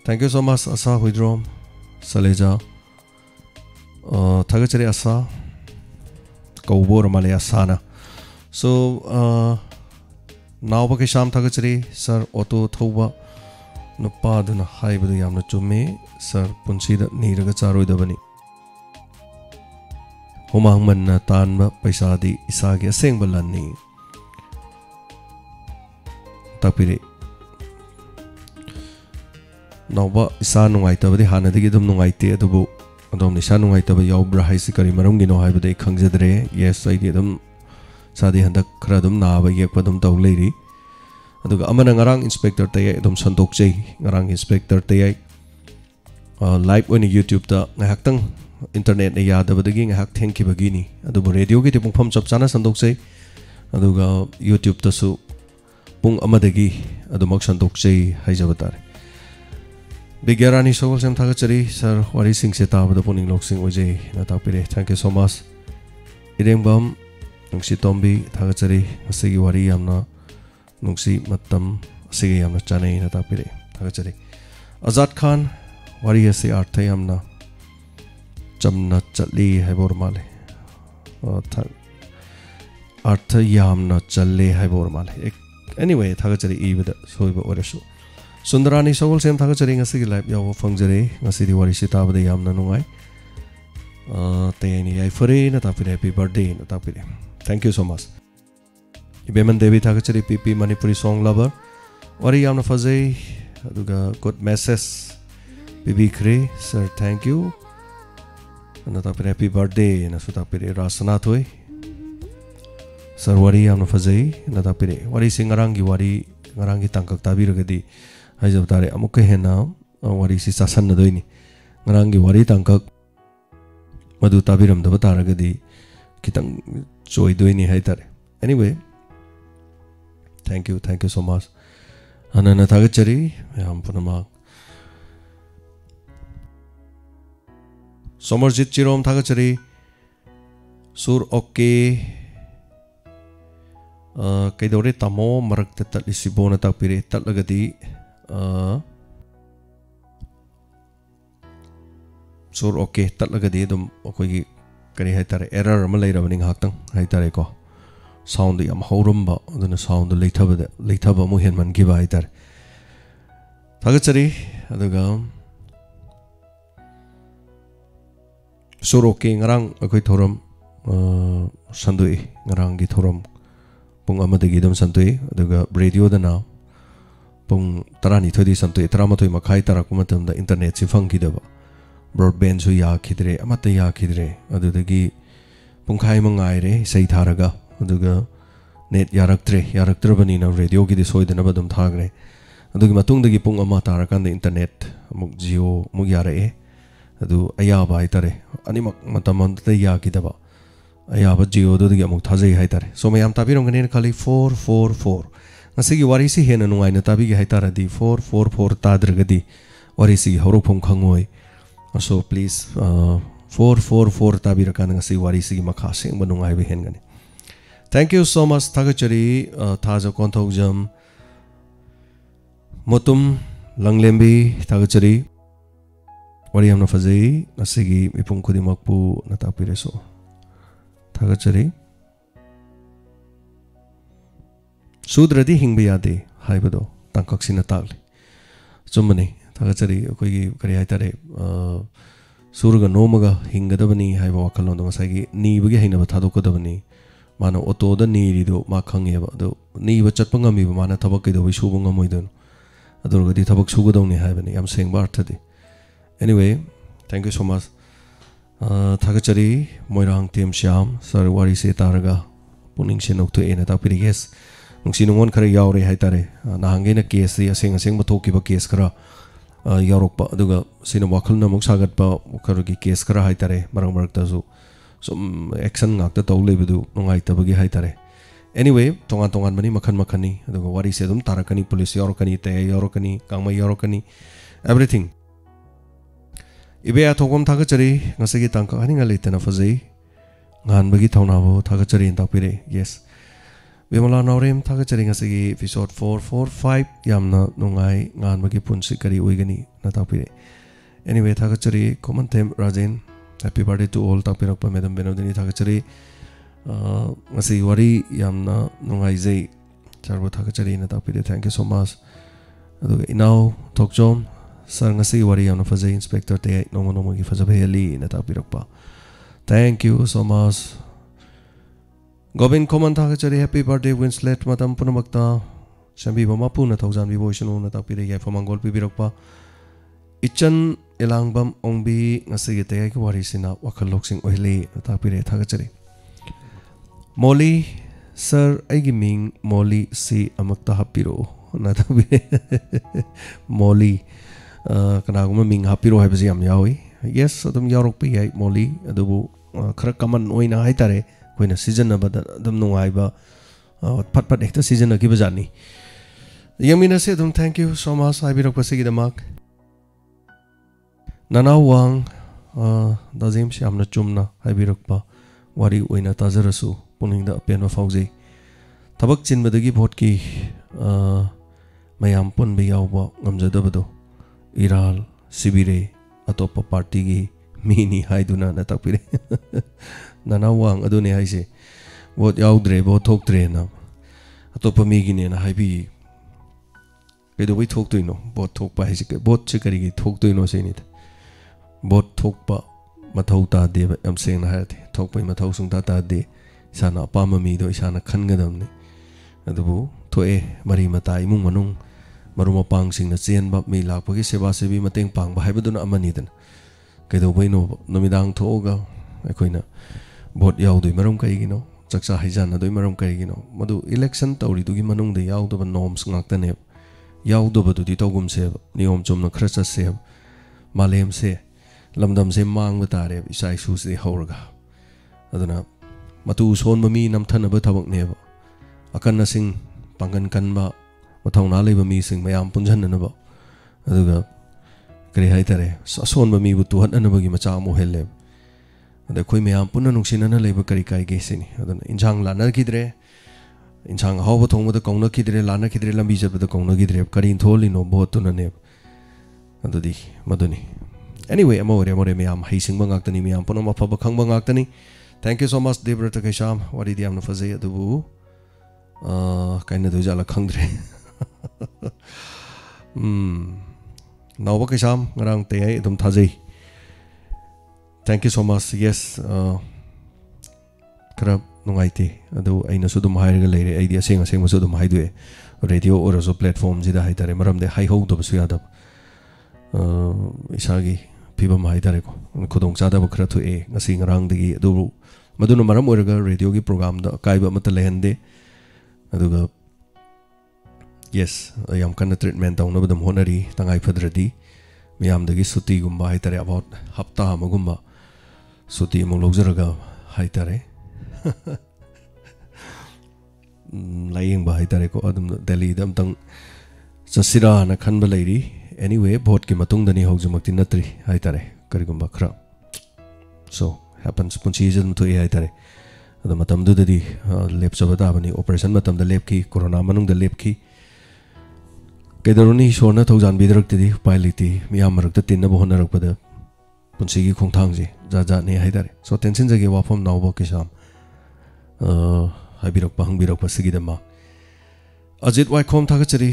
thank you so much Asa Huidrom Saleja thagachari Asa Kaubor Malaya Sana so now ba ke sham thagachari sir auto thoba nupa duna haibadu yamna chumme sir punsida niraga charoi dabani humang manna tanba paisa di isagi aseng balani tapire nawba isa nungai tabadi hanadigi dum nungai te adubu adom ni sa nungai tabadi yaubra haisi kari marum gino haibadai khangjadre yes I did dum sadi handak khra dum naaba yekpa dum taw leiri aduga amana ngarang Inspector Tayai dum sandok jai ngarang Inspector Tayai live on YouTube ta ngahaktang internet ne yadabadagi ngahak thanki bagini adubu radio gi te pungpham chap chana sandok jai aduga YouTube ta su pung amadagi adumak sandok jai haijabatare Bigyarani Sogol sem thagachari sir wari sing se tabada puning lok sing ojai na tapire thank you so much irengbam nungsi tombi thagachari asigi wari yamna nungsi matam asigi yamna chanai na tapire thagachari Azad Khan wari ase artha yamna chamna chatli haibor male artha yamna challe haibor male anyway thagachari ibada soiba orasu Sundarani Sogol sem thagachari ngasigi live yaw fangjare ngasidi wari si tabada yamna nungai tayani ai fore na tapire happy birthday na tapire thank you so much Ibeman Devi thagachari PP Manipuri song lover wari yamna fazai aduga good message bibi kre sir thank you na tapire happy birthday na su tapire rasana thoi sir wari yamna fazai na tapire wari singarangi wari ngarangi tangkak tabiragadi haijabtare amukka hena wari si sasan na doini ngarangi wari tangkak madu tabiram daba taragadi kitang choi doini haitare anyway thank you so much anana thagachari yam punama Somerjit Chirom thagachari sur okay kaidore tamo marakta tatlisibona tapire tatlagadi sur okay tatlagadi dum akoigi kari haitare error ama leirabani ngaktang haitare ko sound yam horumba aduna sound leithaba mu henman giba haitare thagachari aduga sur okay ngarang akoi thoram sandui ngarang gi thoram pung amadagi dum santui aduga radio dana pung tarani thodi santui taramatoi makhai tarakumatam da internet si fangkidaba broadband su ya khidre amata ya khidre adudagi pungkhai mangai re sei tharaga aduga net yaraktrabani na radio gi de soidana badum thagre adugi matungdagi pung ama tarakanda internet amuk jio muk yara e adu ayaba haitare animak matamanda ya kidaba ayaba jio dodigi amuk thajai haitare so mayam tabirongani khali 444 ngasigi warisi hena nungai na tabigi haitara di 444 tadragadi warisi horophom khangoi so please 444 tabirakan ngasi wari sigi makha sengba nungai be hengani. Thank you so much thagachari thaja konthok jam motum langlembi thagachari wari amna fazai nasigi mipung khudimakpu natapireso thagachari sudradi hingba yade haibado tangkaksina takle chumani thagachari koi kari haitare surga nomaga hingadabani haiba wakalon do ngasai ni bagi hainaba thadokadabani mana auto da ni rido ma khangeba do ni ba chatpa ngami ba mana thabak kaido wi subu ngamoi don adurga di thabak sugu dong ni haibani yam seng bar thadi. Anyway, thank you so much. Thagachari moirang team syam sar wari se taraga puning sinok to ena ta piriges nungsi nungon khare yaure haitare na hange na case ri aseng aseng ba thoki ba case khara yarok pa aduga sina wakhal na muk sagat pa kharugi case khara haitare marang marak ta su some action ngak ta tawle bidu nungai ta bagi haitare. Anyway, tongan tongan mani makhan makhani aduga wari se dum tarakani police yorokani Tayai yorokani kangmai yorokani everything. Ibe athogom thagachari ngasagi tangka hani ngali tena fazai ngan bagi thaunabo thagachari intapire. Yes, Bimala Naurem thagachari ngasagi episode 445 yamna nungai ngan bagi punsi kari uigani natapire. Anyway, thagachari common them Rajen, happy birthday to all tapirak pa madam benodini thagachari ngasi wari yamna nungai zai charbo thagachari natapire. Thank you so much. Aduga inau thokjom sar ngasi wari yamna fazai inspector Tayai nomo nomo gi fazabe heli natapirak pa. Thank you so much. Gobin common thagachari happy birthday Winslet matam punamakta sambi bama puna thaujan bi boisanu natapire yai famangol pibirak pa. Ichan elangbam ongbi ngasi Tayai ki wari sina wakhal loksing ohli natapire thagachari. Molly sir aigi ming Molly si amakta hapiro natapire. Molly kanaguma ming hapiro haibasi yam yawi. Yes, adum yarok pi yai Molly adubu khara kaman oina haitare koina season abada adum nungaiba pat pat ekta season ki bajani. Yamina se adum thank you so much haibirok pasigi damak. Nana wang dazim syamna chumna haibirok pa wari oina tazarasu puning da penwa fauji. Tabak chin badagi vote ki mayam pun bi yawba ngamjadabado iral sibire atopa party gi mini haiduna natapire. Nana wang adune haise vote yaudre vote thoktre na atopa migi ne na haibi kedo wi thoktoino vote thokpa haise ke vote chikari gi thoktoino se ni vote thokpa mathau ta de am seng na hate thokpa mathau sung ta de sana pama mi do isana khangadam ni adubu thoe mari mata imung manung maruma pang sing na chen ba mi lak pagi seba sebi mateng pang ba haibaduna amani dan kedo baino nomidang thoga akoina vote yaudoi maram kai gino chaksa haijana doi maram kai gino madu election tawri du gi manung de yaudo ba norms ngakta ne yaudo ba du di tawgum se niom chomna khracha se malem se lamdam se mang ba tare isai su se horga aduna matu son mami namthana ba thabak ne ba akan na sing pangan kan ba mathawna leiba mi sing mayam punjan na ba aduga kare haitare son mami bu tuhan na ba gi macha mo helle ada koi mayam punna nungsina na leiba kari kai ge sini aduna injang lana kidre injang hawa thong ba kauna kidre lana kidre lambi jab da kauna kidre kari tholi no bot na ne adudi maduni. Anyway, amore mayam haising bangak tani mayam punna ma phaba khang bangak tani. Thank you so much Debrata Kaisham wari diam na fazai adubu kaina do jala khangdre. Nawa Kaisham ngarang Tayai adum thajai. Thank you so much. Yes, kara nungaite adu aina su dum hairga leire idea seng seng su dum haidue radio or so platform jida haitare maram de hai ho do su yadab isagi pibam haitare ko khudong chada ba khra thu e ngasi ngarang digi adu maduna maram orga radio gi program da kaiba mata lehende aduga yes yam kana treatment taw no badam honari tangai phadradi miyam dagi suti gumba haitare about hafta amagumba suti mo logzaraga haitare laying ba haitare ko adum Delhi dam tang chasira na khanba leiri. Anyway vote ki matung dani haujumakti natri haitare karigumba khra so happens punchi jadum thoi hai tare ado matam du di lep chabata bani operation matam da lep ki corona manung da lep ki kedaruni shorna thaujan bidrak ti pilot miyam marak ta tinna bohna rak pada punsi gi khongthang ji ja ne hai tare so tension jage wafam nawbo kisam habirak pahang birak pasigi dama ajit wai khom thaga chari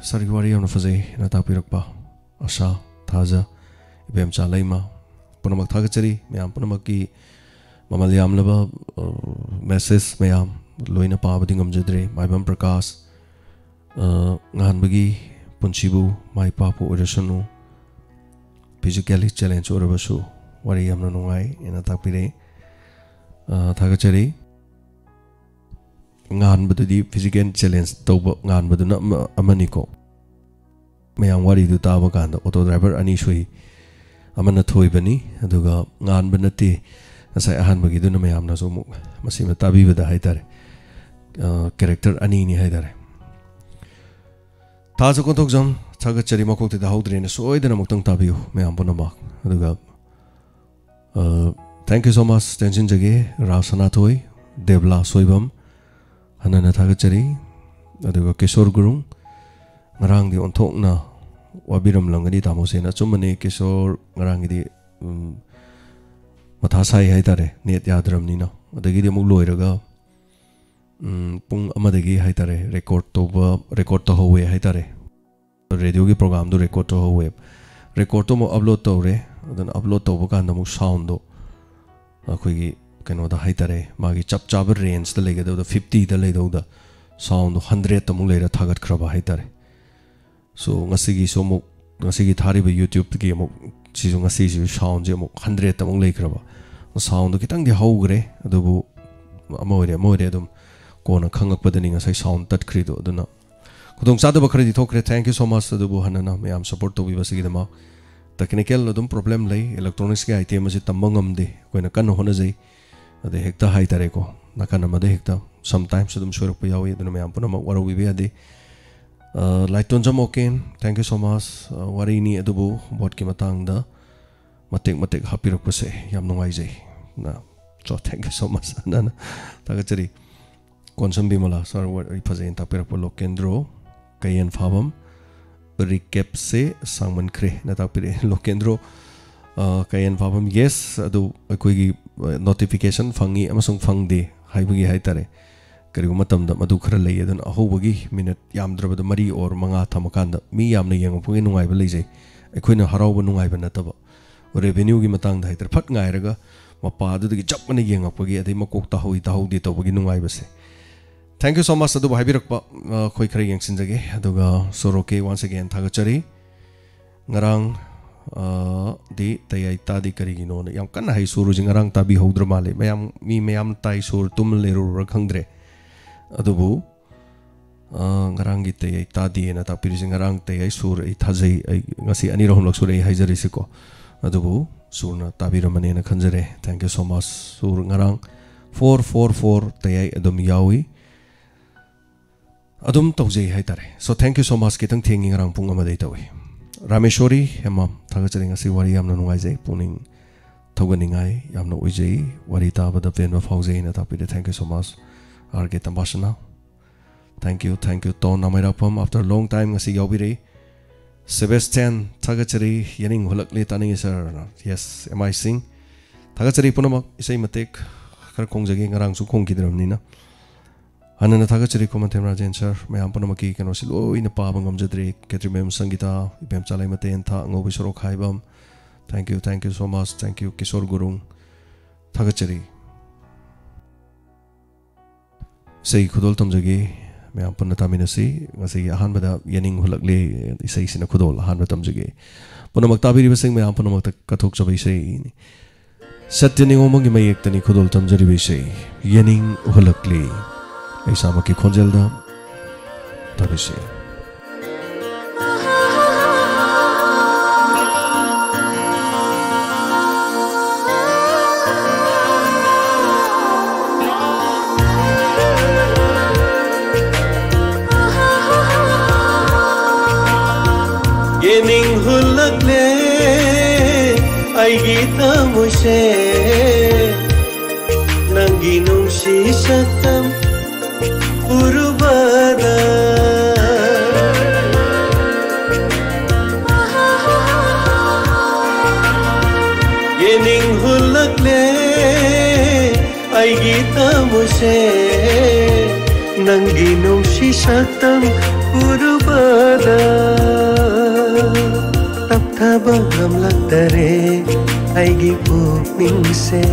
sarigwari amna fazai na ta pirak pa asha thaja ibem chalaima punamak thaga chari miyam punamak ki mamalyam laba message mayam loina pa bading amjadre maibam prakash ngan bagi punchibu mai pa po orasanu physically challenge orabasu wari amna nungai ena tapire thaga chari ngan badudi physical challenge tawba ngan baduna amani ko mayam wari du taba kanda auto driver ani sui amana thoi bani aduga ngan banati asai ahan bagi du na mayam na so masima tabi bada haitare character ani ni haitare taja kontok jam thaga chari makok te da haudre na soidana muktang tabiu mayam bonama aduga thank you so much tension jage rasana thoi devla soibam hanana thaga chari aduga kishore gurung ngarang di onthok na wabiram langani tamo se na chumane kishore ngarang di matha sai hai tare net yadram ni na adagi di muk loiraga pung amadagi hai tare record to howe hai tare radio gi program do record to howe record to mo upload to re adan upload to ba kan muk sound do akhoi gi kano da hai tare magi chap chap range da lega da 50 da le da sound 100 ta muk leira thagat khraba hai tare so ngasi gi so muk ngasi gi thari ba youtube gi muk si jo ngasi ji sound je muk 100 ta muk le khraba sound do kitang di hauгре adubu amore dum kona khangak padani ngasai sound tat khri do aduna khudong chada ba khri di thokre thank you so much adubu hanana mayam support to bi basigi dama technical adum problem lei electronics ke item ji tambangam de koina kan hona jai ade hekta hai tare ko nakana made hekta sometimes adum shorak pa yawi aduna mayam puna waro bi ade light on jam okay thank you so much wari ni adubu bot ki matang da matek hapirak pa se yam nungai jai na so thank you so much nana taga chari konsum bimala sir what ipajain tapirak pa lokendro kayen phabam recap se sangman kre na tapire lokendro kayen phabam yes adu akoi gi notification fangi amasung fangde haibagi haitare kari matam da madu khara lei adun ahobagi minute yamdrabada mari or manga thamakanda mi yamna yengapagi nungai ba leijai akoina harauba nungai ba nataba revenue gi matang da hitar phat ngai raga mapa adu gi chap mane yengapagi adai makok ta hoi ta hodi tawagi nungai ba se thank you so much adu haibirak pa khoi khare yengsin jage aduga soroke once again thaga chari ngarang di tayai ta di kari gi no yam kan hai suru jing ngarang ta bi hodra male mayam tai sur tum le ru ra khangdre adubu ngarang gi tayai ta di na ta piri jing ngarang tayai sur ai thajai ai ngasi ani rohom lak sur ai haijari siko adubu surna tabiramane na khanjare thank you so much sur ngarang 444 tayai adum yawi adum tawjai hai tare so thank you so much kitang thengi ngarang pung ama dei tawi rameshwari hema thaga chari ngasi wari yamna nungai jai puning thoganingai yamna uijai wari ta bada pen ba faujai na tapide thank you so much arge tambashna thank you to namira pam after long time ngasi yawbiri Sebastian Tagachari Yaning Hulakli Tani sir yes am I sing Tagachari Punamak isai matek kar kongjagi ngarang su kong kidram nina Hanana Tagachari Komantem Rajan sir mayam Punamaki kano silo ina pa bangam jadri ketrimem sangita ibem chalai maten tha ngobi sorok haibam thank you so much thank you Kishore Gurung Tagachari sei khudol tamjagi mayam punna taminasi ngasi ahan bada yaning hulakle isai sina khudol ahan batam jage punamak tabiri basing mayam punamak kathok chabai sei satyani ngomang mai ektani khudol tamjari bisei yaning hulakle aisa maki khonjelda tabisi Yening hulakle aigi tamose nangi nungsi saktam urubada yening hulakle aigi tamose nangi nungsi saktam urubada tapthaba ngamlaktare aigi pukningse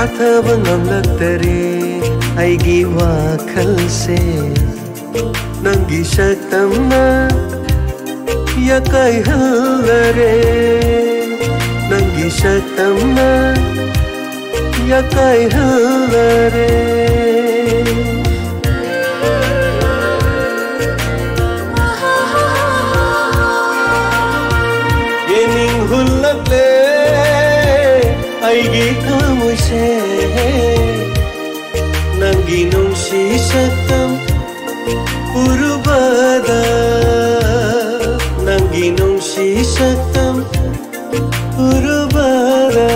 athaba ngamlaktare aigi wakhalse nangi saktamna yakai hallare nangi saktamna yakai hallare yening hulakle aigi tamuse nangi nungsi saktam urubada nangi nungsi saktam urubada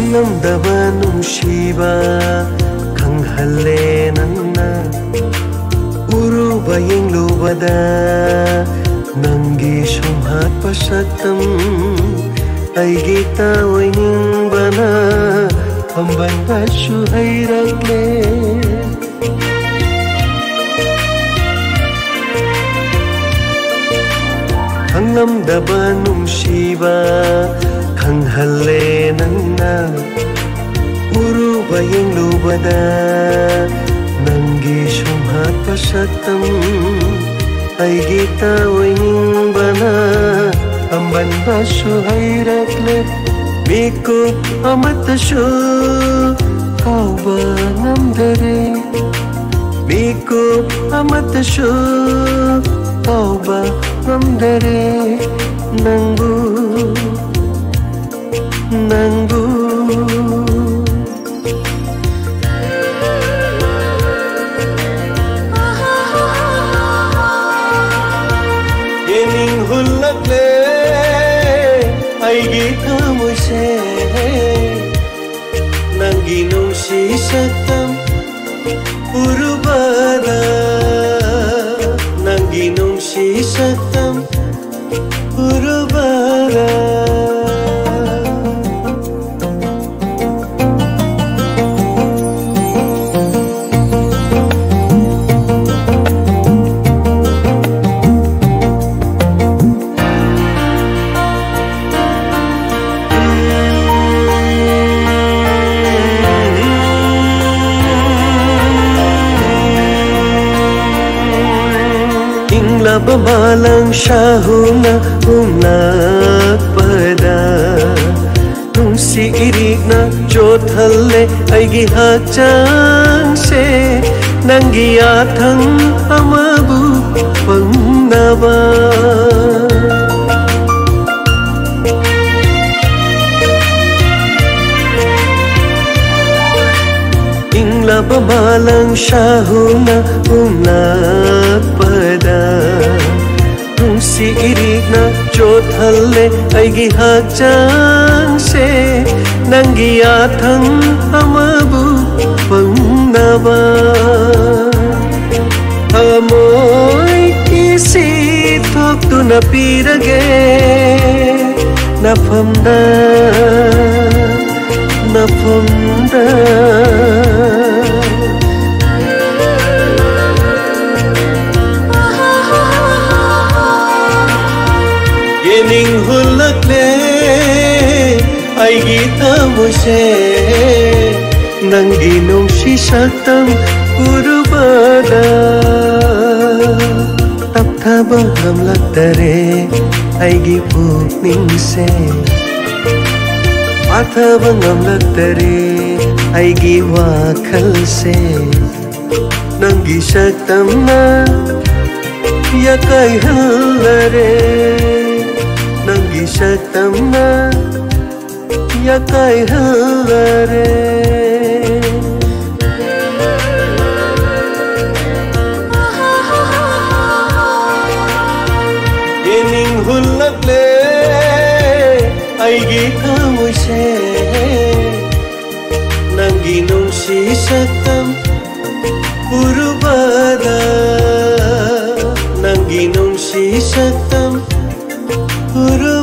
Ngamdaba nungsiba khanghalle nangna uruba yenglubada nangi sumhat pasaktam aigi tawaingbana ambanda suhairakle ngamdaba nungsiba khanghalle nangna uruba yenglubada nangi sumhat pasaktam aigi tawaingbana ambanba suhairakle mikup amatashu kauba ngamdare mikup amatashu kauba ngamdare nangbu nangbu yening hulakle aigi tamuse nangi nungsi saktam urubada nangi nungsi saktam urubada Bamalang syahuna unak pada nungsi irikna jothalle aigi hachang se nangi athang amabu pangnaba ingla bamalang syahuna unak pada nungsi irikna jothalle aigi hachang se nangi athang amabu pangnaba amoy isi thoktuna pirage nafamda yening hulakle aigi tamuse nangi nungsi saktam urubada tapthaba ngamlaktare aigi pukningse ꯄꯥꯊꯕ ꯉꯝꯂꯛꯇꯔꯦ ꯑꯩꯒꯤ ꯋꯥꯈꯜꯁꯦ ꯅꯪꯒꯤ ꯁꯛꯇꯝꯅ ꯌꯥꯀꯥꯏꯍꯜꯂꯔꯦ ꯅꯪꯒꯤ ꯁꯛꯇꯝꯅ ꯌꯥꯀꯥꯏꯍꯜꯂꯔꯦ 예닝 훌락래 아이기 가무세 남기 농시 삭담 우르바다 남기 농시 삭담 우르